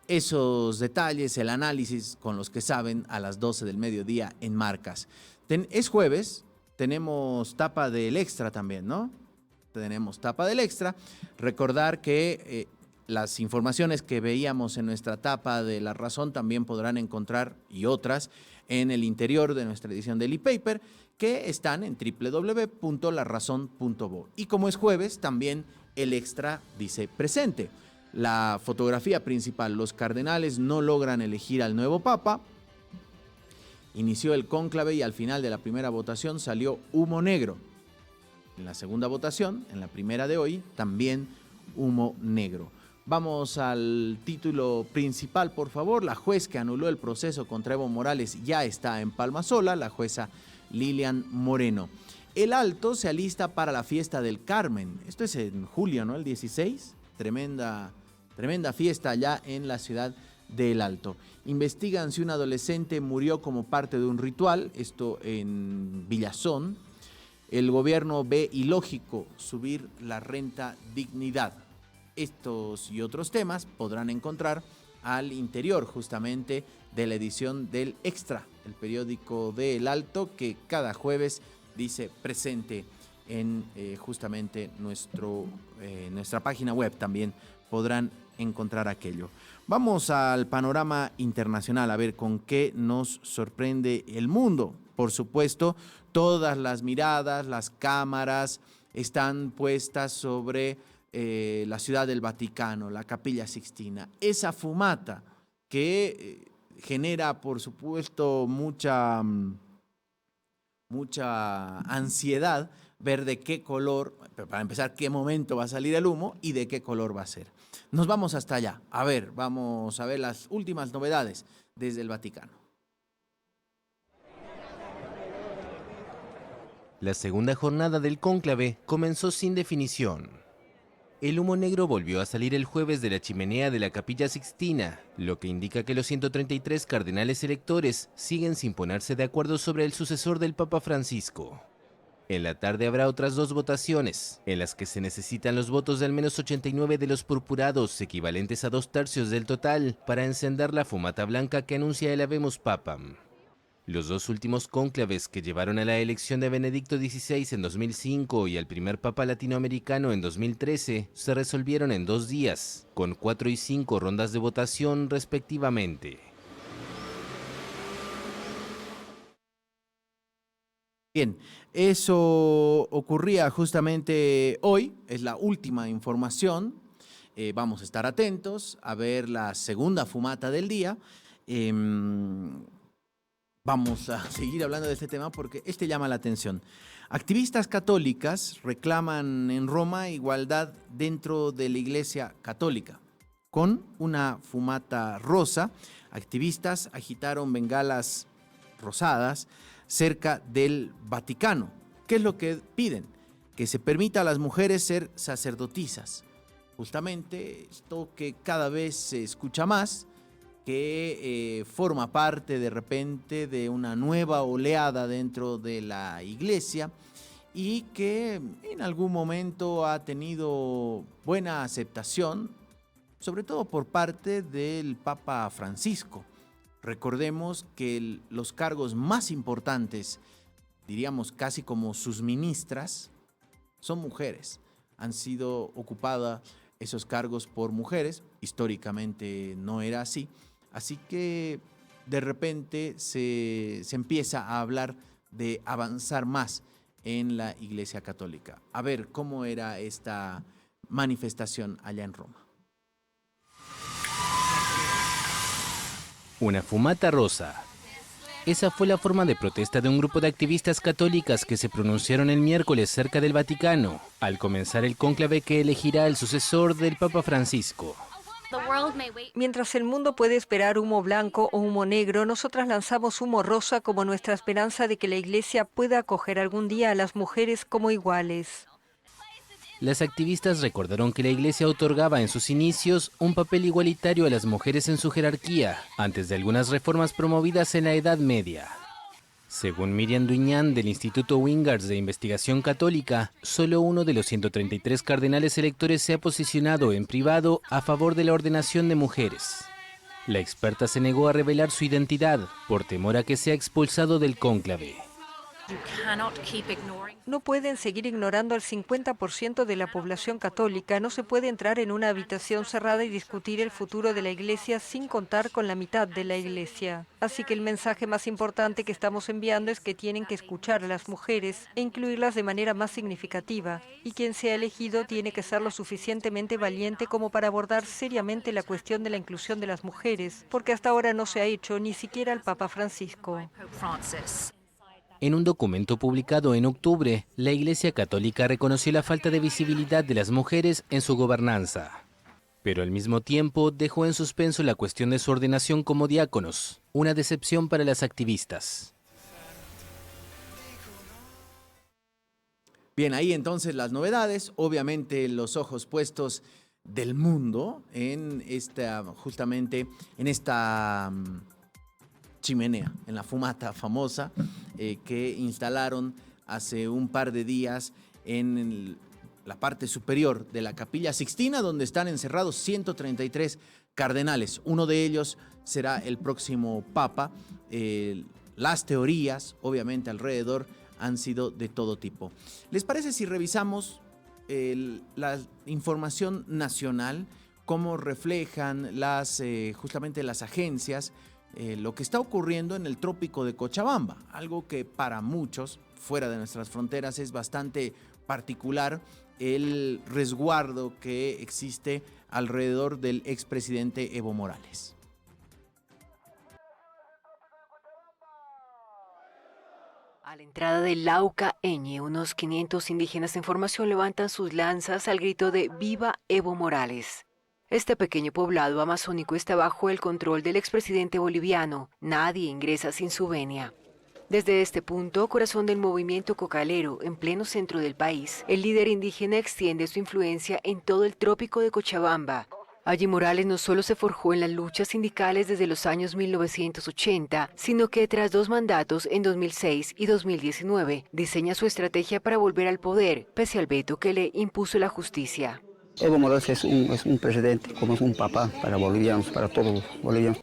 Esos detalles, el análisis con los que saben a las 12 del mediodía en Marcas. Es jueves, tenemos tapa del Extra también, ¿no? Tenemos tapa del Extra. Recordar que las informaciones que veíamos en nuestra tapa de La Razón también podrán encontrar, y otras, en el interior de nuestra edición del e-paper, que están en www.larazon.bo. Y como es jueves, también el Extra dice presente. La fotografía principal, los cardenales no logran elegir al nuevo papa. Inició el cónclave y al final de la primera votación salió humo negro. En la segunda votación, en la primera de hoy, también humo negro. Vamos al título principal, por favor. La juez que anuló el proceso contra Evo Morales ya está en Palmasola, la jueza Lilian Moreno. El Alto se alista para la fiesta del Carmen. Esto es en julio, ¿no? El 16. Tremenda fiesta allá en la ciudad del Alto. Investigan si un adolescente murió como parte de un ritual, esto en Villazón. El gobierno ve ilógico subir la renta dignidad. Estos y otros temas podrán encontrar al interior justamente de la edición del Extra, el periódico del Alto, que cada jueves dice presente en justamente nuestra página web. También podrán encontrar aquello. Vamos al panorama internacional a ver con qué nos sorprende el mundo. Por supuesto, todas las miradas, las cámaras están puestas sobre la Ciudad del Vaticano, la Capilla Sixtina. Esa fumata que genera, por supuesto, mucha ansiedad ver de qué color, para empezar, qué momento va a salir el humo y de qué color va a ser. Nos vamos hasta allá. Vamos a ver las últimas novedades desde el Vaticano. La segunda jornada del cónclave comenzó sin definición. El humo negro volvió a salir el jueves de la chimenea de la Capilla Sixtina, lo que indica que los 133 cardenales electores siguen sin ponerse de acuerdo sobre el sucesor del Papa Francisco. En la tarde habrá otras 2 votaciones, en las que se necesitan los votos de al menos 89 de los purpurados, equivalentes a 2/3 del total, para encender la fumata blanca que anuncia el Habemus Papam. Los 2 últimos cónclaves que llevaron a la elección de Benedicto XVI en 2005 y al primer papa latinoamericano en 2013 se resolvieron en 2 días, con 4 y 5 rondas de votación respectivamente. Bien, eso ocurría justamente hoy, es la última información. Vamos a estar atentos a ver la segunda fumata del día. Vamos a seguir hablando de este tema porque este llama la atención. Activistas católicas reclaman en Roma igualdad dentro de la Iglesia Católica. Con una fumata rosa, activistas agitaron bengalas rosadas cerca del Vaticano. ¿Qué es lo que piden? Que se permita a las mujeres ser sacerdotisas. Justamente esto que cada vez se escucha más, que forma parte de repente de una nueva oleada dentro de la iglesia y que en algún momento ha tenido buena aceptación, sobre todo por parte del Papa Francisco. Recordemos que los cargos más importantes, diríamos casi como sus ministras, son mujeres. Han sido ocupadas esos cargos por mujeres, históricamente no era así. Así que de repente se empieza a hablar de avanzar más en la Iglesia Católica. A ver cómo era esta manifestación allá en Roma. Una fumata rosa. Esa fue la forma de protesta de un grupo de activistas católicas que se pronunciaron el miércoles cerca del Vaticano, al comenzar el cónclave que elegirá el sucesor del Papa Francisco. Mientras el mundo puede esperar humo blanco o humo negro, nosotras lanzamos humo rosa como nuestra esperanza de que la Iglesia pueda acoger algún día a las mujeres como iguales. Las activistas recordaron que la Iglesia otorgaba en sus inicios un papel igualitario a las mujeres en su jerarquía, antes de algunas reformas promovidas en la Edad Media. Según Miriam Duñán del Instituto Wingars de Investigación Católica, solo uno de los 133 cardenales electores se ha posicionado en privado a favor de la ordenación de mujeres. La experta se negó a revelar su identidad por temor a que sea expulsado del cónclave. No pueden seguir ignorando al 50% de la población católica. No se puede entrar en una habitación cerrada y discutir el futuro de la Iglesia sin contar con la mitad de la Iglesia. Así que el mensaje más importante que estamos enviando es que tienen que escuchar a las mujeres e incluirlas de manera más significativa. Y quien sea elegido tiene que ser lo suficientemente valiente como para abordar seriamente la cuestión de la inclusión de las mujeres, porque hasta ahora no se ha hecho ni siquiera el Papa Francisco. En un documento publicado en octubre, la Iglesia Católica reconoció la falta de visibilidad de las mujeres en su gobernanza, pero al mismo tiempo dejó en suspenso la cuestión de su ordenación como diáconos, una decepción para las activistas. Bien, ahí entonces las novedades, obviamente los ojos puestos del mundo en justamente en esta chimenea, en la fumata famosa que instalaron hace un par de días en la parte superior de la Capilla Sixtina, donde están encerrados 133 cardenales. Uno de ellos será el próximo Papa. Las teorías, obviamente, alrededor han sido de todo tipo. ¿Les parece si revisamos la información nacional, cómo reflejan justamente las agencias lo que está ocurriendo en el trópico de Cochabamba? Algo que para muchos, fuera de nuestras fronteras, es bastante particular, el resguardo que existe alrededor del expresidente Evo Morales. A la entrada del Lauca Eñe, unos 500 indígenas en formación levantan sus lanzas al grito de ¡Viva Evo Morales! Este pequeño poblado amazónico está bajo el control del expresidente boliviano. Nadie ingresa sin su venia. Desde este punto, corazón del movimiento cocalero, en pleno centro del país, el líder indígena extiende su influencia en todo el trópico de Cochabamba. Allí Morales no solo se forjó en las luchas sindicales desde los años 1980, sino que tras 2 mandatos en 2006 y 2019, diseña su estrategia para volver al poder, pese al veto que le impuso la justicia. Evo Morales es un presidente, como es un papá para bolivianos, para todos los bolivianos.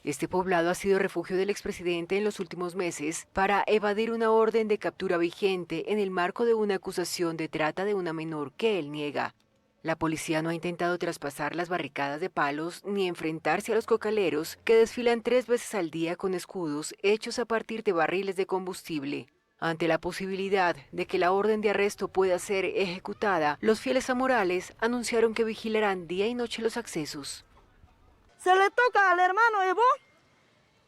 Este poblado ha sido refugio del expresidente en los últimos meses para evadir una orden de captura vigente en el marco de una acusación de trata de una menor que él niega. La policía no ha intentado traspasar las barricadas de palos ni enfrentarse a los cocaleros que desfilan 3 veces al día con escudos hechos a partir de barriles de combustible. Ante la posibilidad de que la orden de arresto pueda ser ejecutada, los fieles a Morales anunciaron que vigilarán día y noche los accesos. Se le toca al hermano Evo,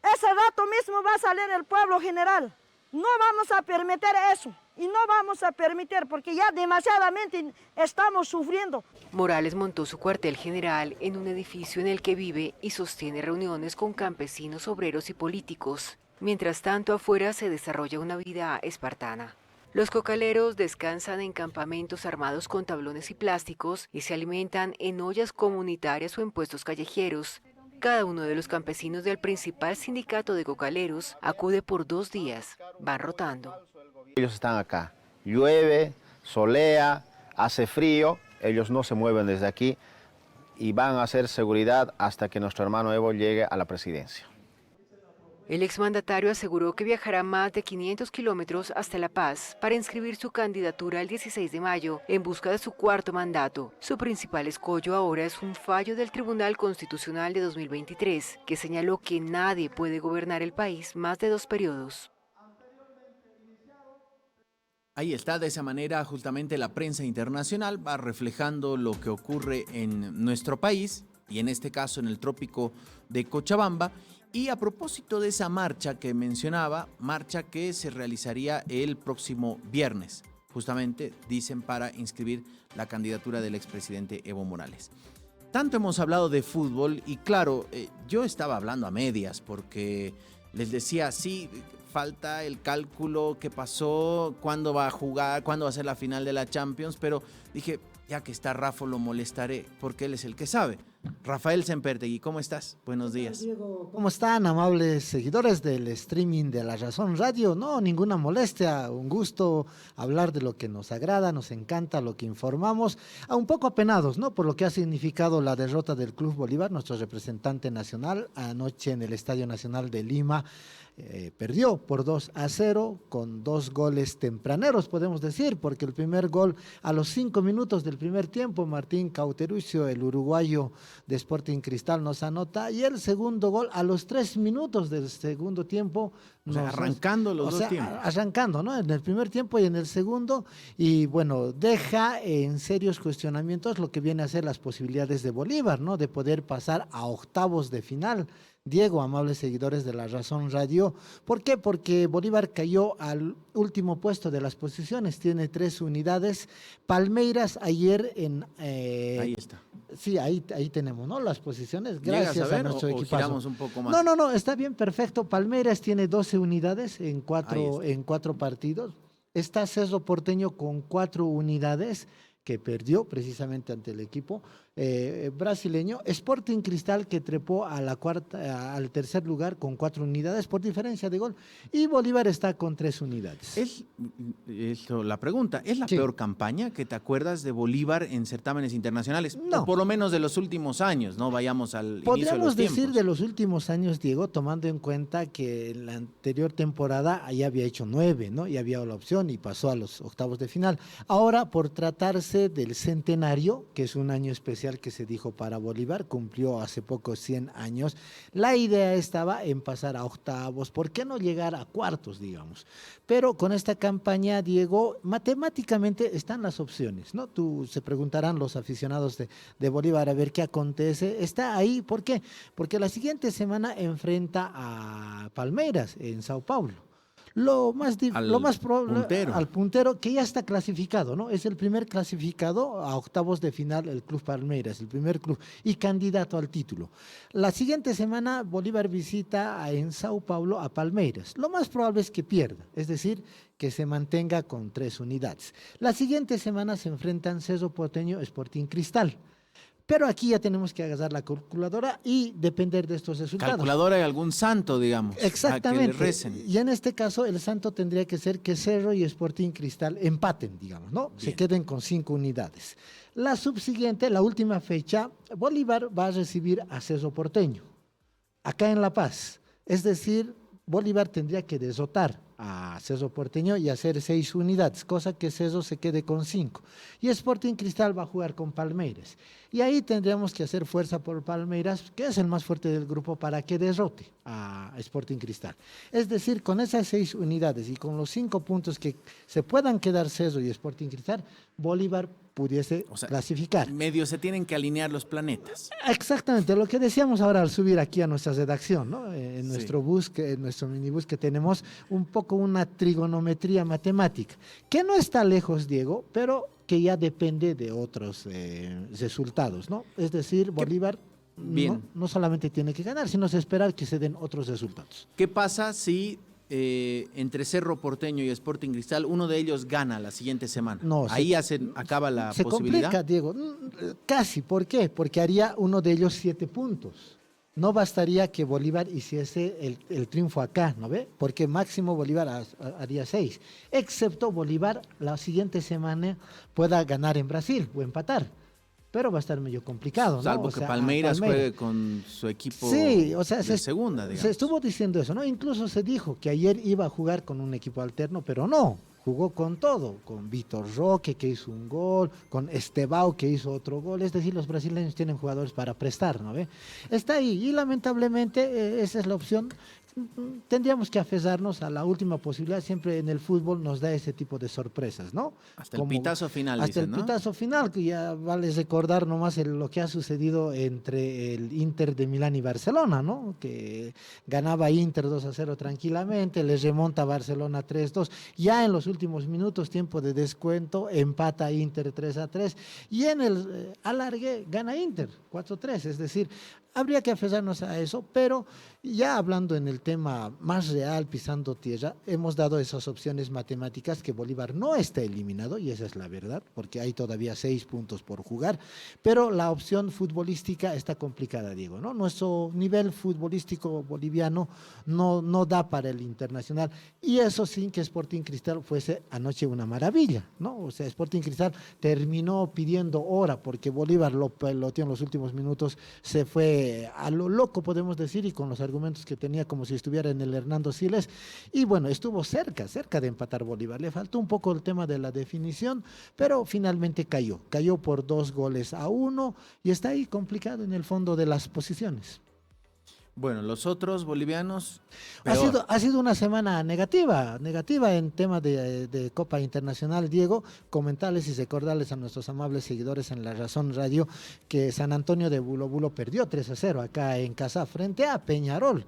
ese rato mismo va a salir el pueblo general. No vamos a permitir eso y no vamos a permitir porque ya demasiadamente estamos sufriendo. Morales montó su cuartel general en un edificio en el que vive y sostiene reuniones con campesinos, obreros y políticos. Mientras tanto, afuera se desarrolla una vida espartana. Los cocaleros descansan en campamentos armados con tablones y plásticos y se alimentan en ollas comunitarias o en puestos callejeros. Cada uno de los campesinos del principal sindicato de cocaleros acude por 2 días, van rotando. Ellos están acá, llueve, solea, hace frío, ellos no se mueven desde aquí y van a hacer seguridad hasta que nuestro hermano Evo llegue a la presidencia. El exmandatario aseguró que viajará más de 500 kilómetros hasta La Paz para inscribir su candidatura el 16 de mayo en busca de su 4º mandato. Su principal escollo ahora es un fallo del Tribunal Constitucional de 2023 que señaló que nadie puede gobernar el país más de 2 periodos. Ahí está, de esa manera justamente la prensa internacional va reflejando lo que ocurre en nuestro país y en este caso en el trópico de Cochabamba. Y a propósito de esa marcha que mencionaba, marcha que se realizaría el próximo viernes, justamente dicen para inscribir la candidatura del expresidente Evo Morales. Tanto hemos hablado de fútbol y claro, yo estaba hablando a medias porque les decía, sí, falta el cálculo, qué pasó, cuándo va a jugar, cuándo va a ser la final de la Champions, pero dije, ya que está Rafa lo molestaré porque él es el que sabe. Rafael Sempertegui, ¿cómo estás? Buenos días. Diego, ¿cómo están, amables seguidores del streaming de La Razón Radio? No, ninguna molestia, un gusto hablar de lo que nos agrada, nos encanta, lo que informamos, un poco apenados, ¿no? Por lo que ha significado la derrota del Club Bolívar, nuestro representante nacional, anoche en el Estadio Nacional de Lima. Perdió por 2-0 con 2 goles tempraneros, podemos decir, porque el primer gol a los 5 minutos del primer tiempo, Martín Cauteruccio, el uruguayo de Sporting Cristal, nos anota, y el segundo gol a los 3 minutos del segundo tiempo. Arrancando los dos tiempos. Arrancando, ¿no? En el primer tiempo y en el segundo, y bueno, deja en serios cuestionamientos lo que viene a ser las posibilidades de Bolívar, ¿no? De poder pasar a octavos de final. Diego, amables seguidores de La Razón Radio. ¿Por qué? Porque Bolívar cayó al último puesto de las posiciones, tiene 3 unidades. Palmeiras ayer en... ahí está. Sí, ahí tenemos, ¿no? Las posiciones, gracias a nuestro equipazo. Giramos un poco más. No, está bien, perfecto. Palmeiras tiene 12 unidades en 4 partidos. Está Cerro Porteño con 4 unidades, que perdió precisamente ante el equipo brasileño. Sporting Cristal, que trepó a al tercer lugar con 4 unidades por diferencia de gol, y Bolívar está con 3 unidades. Es la pregunta, ¿es la peor campaña que te acuerdas de Bolívar en certámenes internacionales? No. O por lo menos de los últimos años, no vayamos al inicio de los tiempos. Podríamos decir de los últimos años, Diego, tomando en cuenta que en la anterior temporada ya había hecho 9, ¿no? Y había la opción y pasó a los octavos de final. Ahora, por tratarse del centenario, que es un año especial que se dijo para Bolívar, cumplió hace poco 100 años, la idea estaba en pasar a octavos, ¿por qué no llegar a cuartos, digamos? Pero con esta campaña, Diego, matemáticamente están las opciones, ¿no? Se preguntarán los aficionados de Bolívar a ver qué acontece. Está ahí, ¿por qué? Porque la siguiente semana enfrenta a Palmeiras en Sao Paulo. Lo más probable al puntero, que ya está clasificado, ¿no? Es el primer clasificado a octavos de final, el Club Palmeiras, el primer club y candidato al título. La siguiente semana Bolívar visita en Sao Paulo a Palmeiras. Lo más probable es que pierda, es decir, que se mantenga con 3 unidades. La siguiente semana se enfrentan Cerro Porteño, Sporting Cristal. Pero aquí ya tenemos que agarrar la calculadora y depender de estos resultados. Calculadora y algún santo, digamos. Exactamente. A que le recen. Y en este caso, el santo tendría que ser que Cerro y Sporting Cristal empaten, digamos, ¿no? Bien. Se queden con 5 unidades. La subsiguiente, la última fecha, Bolívar va a recibir a Cerro Porteño, acá en La Paz. Es decir, Bolívar tendría que derrotar a Cerro Porteño y hacer 6 unidades, cosa que Cerro se quede con 5. Y Sporting Cristal va a jugar con Palmeiras. Y ahí tendríamos que hacer fuerza por Palmeiras, que es el más fuerte del grupo, para que derrote a Sporting Cristal. Es decir, con esas 6 unidades y con los 5 puntos que se puedan quedar Cerro y Sporting Cristal, Bolívar pudiese clasificar. Medio se tienen que alinear los planetas. Exactamente, lo que decíamos ahora al subir aquí a nuestra redacción, ¿no? En nuestro bus, en nuestro minibús, que tenemos un poco una trigonometría matemática, que no está lejos, Diego, pero que ya depende de otros resultados, ¿no? Es decir, Bolívar no solamente tiene que ganar, sino esperar que se den otros resultados. ¿Qué pasa si entre Cerro Porteño y Sporting Cristal uno de ellos gana la siguiente semana? No, ahí acaba la se posibilidad. Se complica, Diego. Casi. ¿Por qué? Porque haría uno de ellos 7 puntos. No bastaría que Bolívar hiciese el triunfo acá, ¿no ve? Porque máximo Bolívar haría 6. Excepto Bolívar la siguiente semana pueda ganar en Brasil o empatar. Pero va a estar medio complicado, ¿no? Salvo que Palmeiras juegue con su equipo de segunda, digamos. Se estuvo diciendo eso, ¿no? Incluso se dijo que ayer iba a jugar con un equipo alterno, pero no. Jugó con todo, con Vitor Roque, que hizo un gol, con Estevao, que hizo otro gol. Es decir, los brasileños tienen jugadores para prestar, ¿no ve? Está ahí y lamentablemente esa es la opción. Tendríamos que aferrarnos a la última posibilidad. Siempre en el fútbol nos da ese tipo de sorpresas, ¿no? Hasta el pitazo final, hasta dicen, el pitazo final, que ya vale recordar nomás lo que ha sucedido entre el Inter de Milán y Barcelona, ¿no? Que ganaba Inter 2-0 tranquilamente, les remonta Barcelona 3-2. Ya en los últimos minutos, tiempo de descuento, empata Inter 3-3 y en el alargue gana Inter 4-3. Es decir, habría que aferrarnos a eso, pero ya hablando en el tema más real, pisando tierra, hemos dado esas opciones matemáticas que Bolívar no está eliminado, y esa es la verdad, porque hay todavía 6 puntos por jugar, pero la opción futbolística está complicada, Diego, ¿no? Nuestro nivel futbolístico boliviano no da para el internacional, y eso sin que Sporting Cristal fuese anoche una maravilla, ¿no? O sea, Sporting Cristal terminó pidiendo hora, porque Bolívar lo peloteó en los últimos minutos, se fue a lo loco, podemos decir, y con los argumentos que tenía como si estuviera en el Hernando Siles, y bueno, estuvo cerca de empatar Bolívar. Le faltó un poco el tema de la definición, pero finalmente cayó por 2-1 y está ahí complicado en el fondo de las posiciones. Bueno, los otros bolivianos... Ha sido una semana negativa en tema de Copa Internacional, Diego. Comentarles y recordarles a nuestros amables seguidores en La Razón Radio que San Antonio de Bulo Bulo perdió 3-0 acá en casa frente a Peñarol.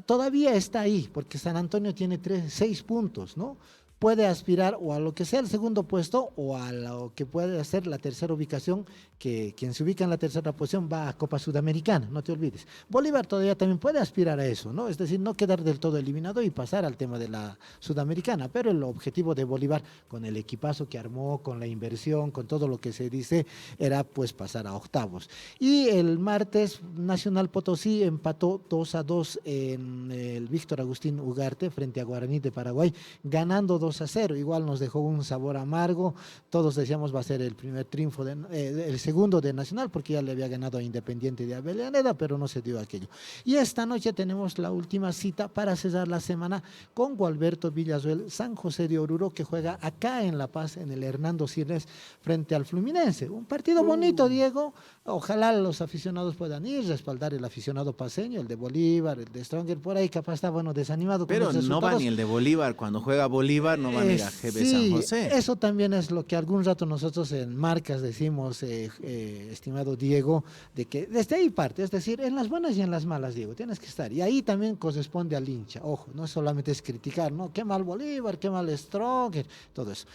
Todavía está ahí, porque San Antonio tiene 6 puntos, ¿no? Puede aspirar o a lo que sea el segundo puesto o a lo que puede ser la tercera ubicación, que quien se ubica en la tercera posición va a Copa Sudamericana, no te olvides. Bolívar todavía también puede aspirar a eso, ¿no? Es decir, no quedar del todo eliminado y pasar al tema de la Sudamericana, pero el objetivo de Bolívar, con el equipazo que armó, con la inversión, con todo lo que se dice, era pues pasar a octavos. Y el martes Nacional Potosí empató 2-2 en el Víctor Agustín Ugarte frente a Guaraní de Paraguay, ganando 2-0, igual nos dejó un sabor amargo. Todos decíamos va a ser el primer triunfo, el segundo de Nacional, porque ya le había ganado a Independiente de Avellaneda, pero no se dio aquello. Y esta noche tenemos la última cita para cerrar la semana con Gualberto Villazuel, San José de Oruro, que juega acá en La Paz, en el Hernando Siles, frente al Fluminense. Un partido bonito, Diego. Ojalá los aficionados puedan ir, respaldar el aficionado paseño, el de Bolívar, el de Stronger, por ahí capaz está, bueno, desanimado. Pero no va ni el de Bolívar, cuando juega Bolívar no va ni a GB San José. Eso también es lo que algún rato nosotros en Marcas decimos, estimado Diego, de que desde ahí parte, es decir, en las buenas y en las malas, Diego, tienes que estar. Y ahí también corresponde al hincha, ojo, no solamente es criticar, ¿no? Qué mal Bolívar, qué mal Stronger, todo eso.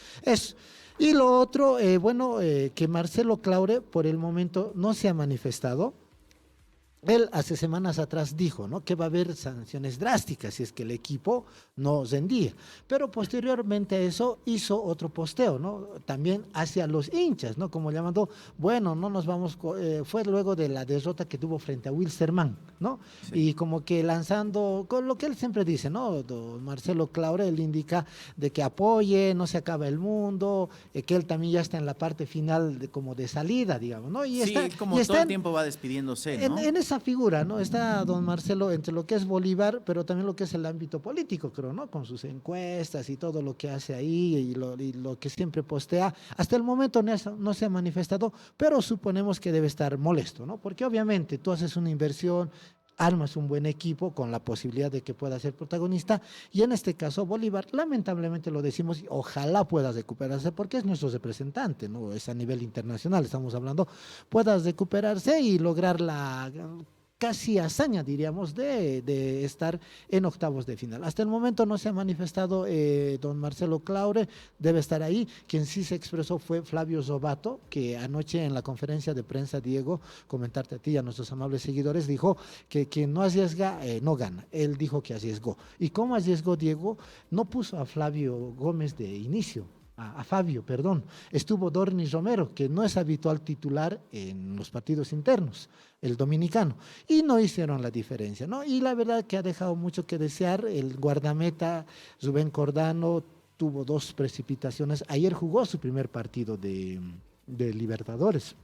Y lo otro, que Marcelo Claure por el momento no se ha manifestado. Él hace semanas atrás dijo, ¿no?, que va a haber sanciones drásticas si es que el equipo no rendía. Pero posteriormente a eso hizo otro posteo, ¿no?, también hacia los hinchas, ¿no?, como llamando, bueno, no nos vamos, fue luego de la derrota que tuvo frente a Wilstermann, ¿no? Sí. Y como que lanzando, con lo que él siempre dice, ¿no?, don Marcelo Claure, él indica de que apoye, no se acaba el mundo, que él también ya está en la parte final de, como de salida, digamos, ¿no? Y sí, está, como y todo el tiempo va despidiéndose, ¿no? En esa figura, ¿no?, está don Marcelo entre lo que es Bolívar, pero también lo que es el ámbito político, creo, ¿no?, con sus encuestas y todo lo que hace ahí y lo que siempre postea. Hasta el momento no se ha manifestado, pero suponemos que debe estar molesto, ¿no?, porque obviamente tú haces una inversión, armas un buen equipo con la posibilidad de que pueda ser protagonista, y en este caso Bolívar, lamentablemente lo decimos, ojalá pueda recuperarse porque es nuestro representante, ¿no?, es a nivel internacional, estamos hablando, pueda recuperarse y lograr la casi hazaña, diríamos, de estar en octavos de final. Hasta el momento no se ha manifestado don Marcelo Claure, debe estar ahí. Quien sí se expresó fue Flavio Zobato, que anoche en la conferencia de prensa, Diego, comentarte a ti y a nuestros amables seguidores, dijo que quien no arriesga no gana. Él dijo que arriesgó. ¿Y cómo arriesgó, Diego? No puso a Flavio Gómez de inicio. A Fabio, perdón. Estuvo Dornis Romero, que no es habitual titular en los partidos internos, el dominicano, y no hicieron la diferencia, ¿no? Y la verdad que ha dejado mucho que desear. El guardameta Rubén Cordano tuvo 2 precipitaciones. Ayer jugó su primer partido de Libertadores.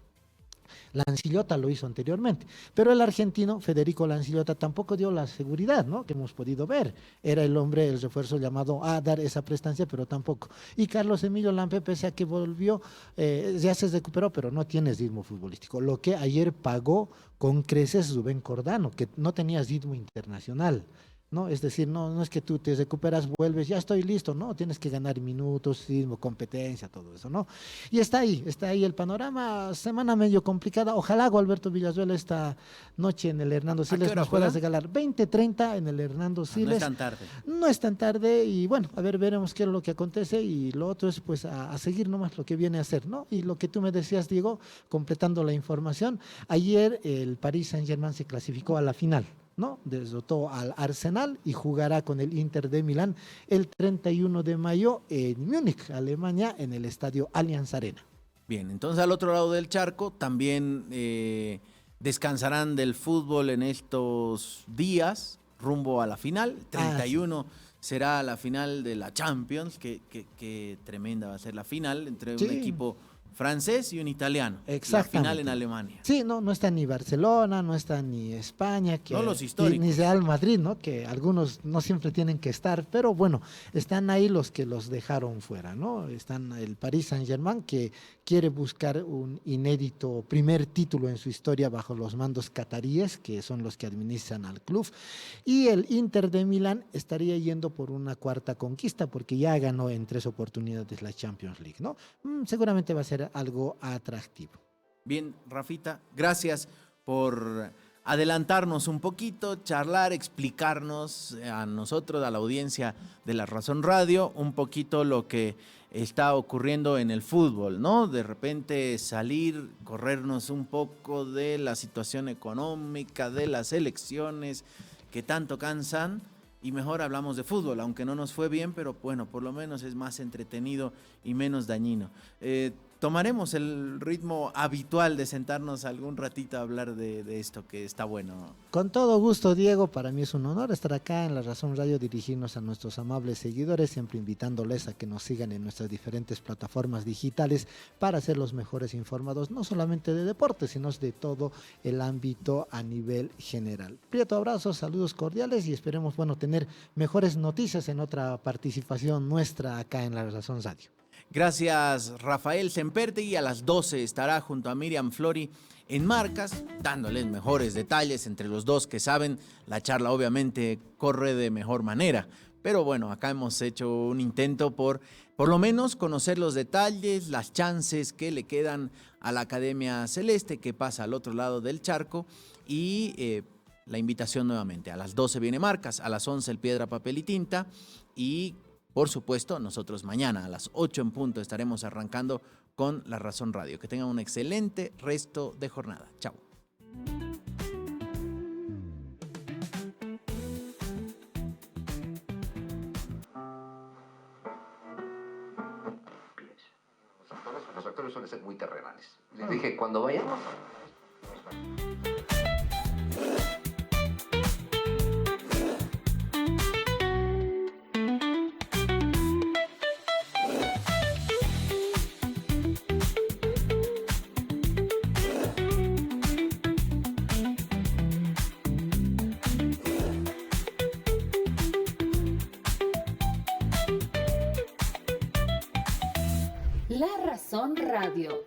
Lancillota lo hizo anteriormente, pero el argentino Federico Lancillota tampoco dio la seguridad, ¿no?, que hemos podido ver. Era el hombre, el refuerzo llamado a dar esa prestancia, pero tampoco. Y Carlos Emilio Lampe, pese a que volvió, ya se recuperó, pero no tiene ritmo futbolístico. Lo que ayer pagó con creces Rubén Cordano, que no tenía ritmo internacional, ¿no? Es decir, no es que tú te recuperas, vuelves, ya estoy listo, no, tienes que ganar minutos, ritmo, competencia, todo eso, ¿no? Y está ahí el panorama, semana medio complicada. Ojalá Gualberto Villazuela esta noche en el Hernando Siles nos pueda regalar 20:30 en el Hernando Siles. No es tan tarde. No es tan tarde y bueno, a ver, veremos qué es lo que acontece, y lo otro es pues a seguir nomás lo que viene a hacer, ¿no? Y lo que tú me decías, Diego, completando la información, ayer el Paris Saint-Germain se clasificó a la final, ¿no? Derrotó al Arsenal y jugará con el Inter de Milán el 31 de mayo en Múnich, Alemania, en el estadio Allianz Arena. Bien, entonces al otro lado del charco también descansarán del fútbol en estos días rumbo a la final. 31 será la final de la Champions, que tremenda va a ser la final entre un equipo francés y un italiano. Exactamente. La final en Alemania. Sí, no está ni Barcelona, no está ni España, que no los históricos. Ni Real Madrid, ¿no? Que algunos no siempre tienen que estar, pero bueno, están ahí los que los dejaron fuera, ¿no? Están el Paris Saint-Germain, que quiere buscar un inédito primer título en su historia bajo los mandos cataríes, que son los que administran al club, y el Inter de Milán estaría yendo por una 4ª conquista, porque ya ganó en 3 oportunidades la Champions League, ¿no? Seguramente va a ser algo atractivo. Bien, Rafita, gracias por adelantarnos un poquito, charlar, explicarnos a nosotros, a la audiencia de La Razón Radio, un poquito lo que está ocurriendo en el fútbol, ¿no? De repente salir, corrernos un poco de la situación económica, de las elecciones que tanto cansan, y mejor hablamos de fútbol, aunque no nos fue bien, pero bueno, por lo menos es más entretenido y menos dañino. Tomaremos el ritmo habitual de sentarnos algún ratito a hablar de esto, que está bueno. Con todo gusto, Diego, para mí es un honor estar acá en La Razón Radio, dirigirnos a nuestros amables seguidores, siempre invitándoles a que nos sigan en nuestras diferentes plataformas digitales para ser los mejores informados, no solamente de deportes, sino de todo el ámbito a nivel general. Prieto, abrazos, saludos cordiales y esperemos, bueno, tener mejores noticias en otra participación nuestra acá en La Razón Radio. Gracias, Rafael Sempertegui. A las 12 estará junto a Miriam Flori en Marcas, dándoles mejores detalles entre los dos que saben. La charla obviamente corre de mejor manera, pero bueno, acá hemos hecho un intento por lo menos conocer los detalles, las chances que le quedan a la Academia Celeste, que pasa al otro lado del charco, y la invitación nuevamente. A las 12 viene Marcas, a las 11 el Piedra, Papel y Tinta, y por supuesto, nosotros mañana a las 8 en punto estaremos arrancando con La Razón Radio. Que tengan un excelente resto de jornada. Chao. los actores suelen ser muy terrenales. Les dije, cuando vayamos... La Razón Radio.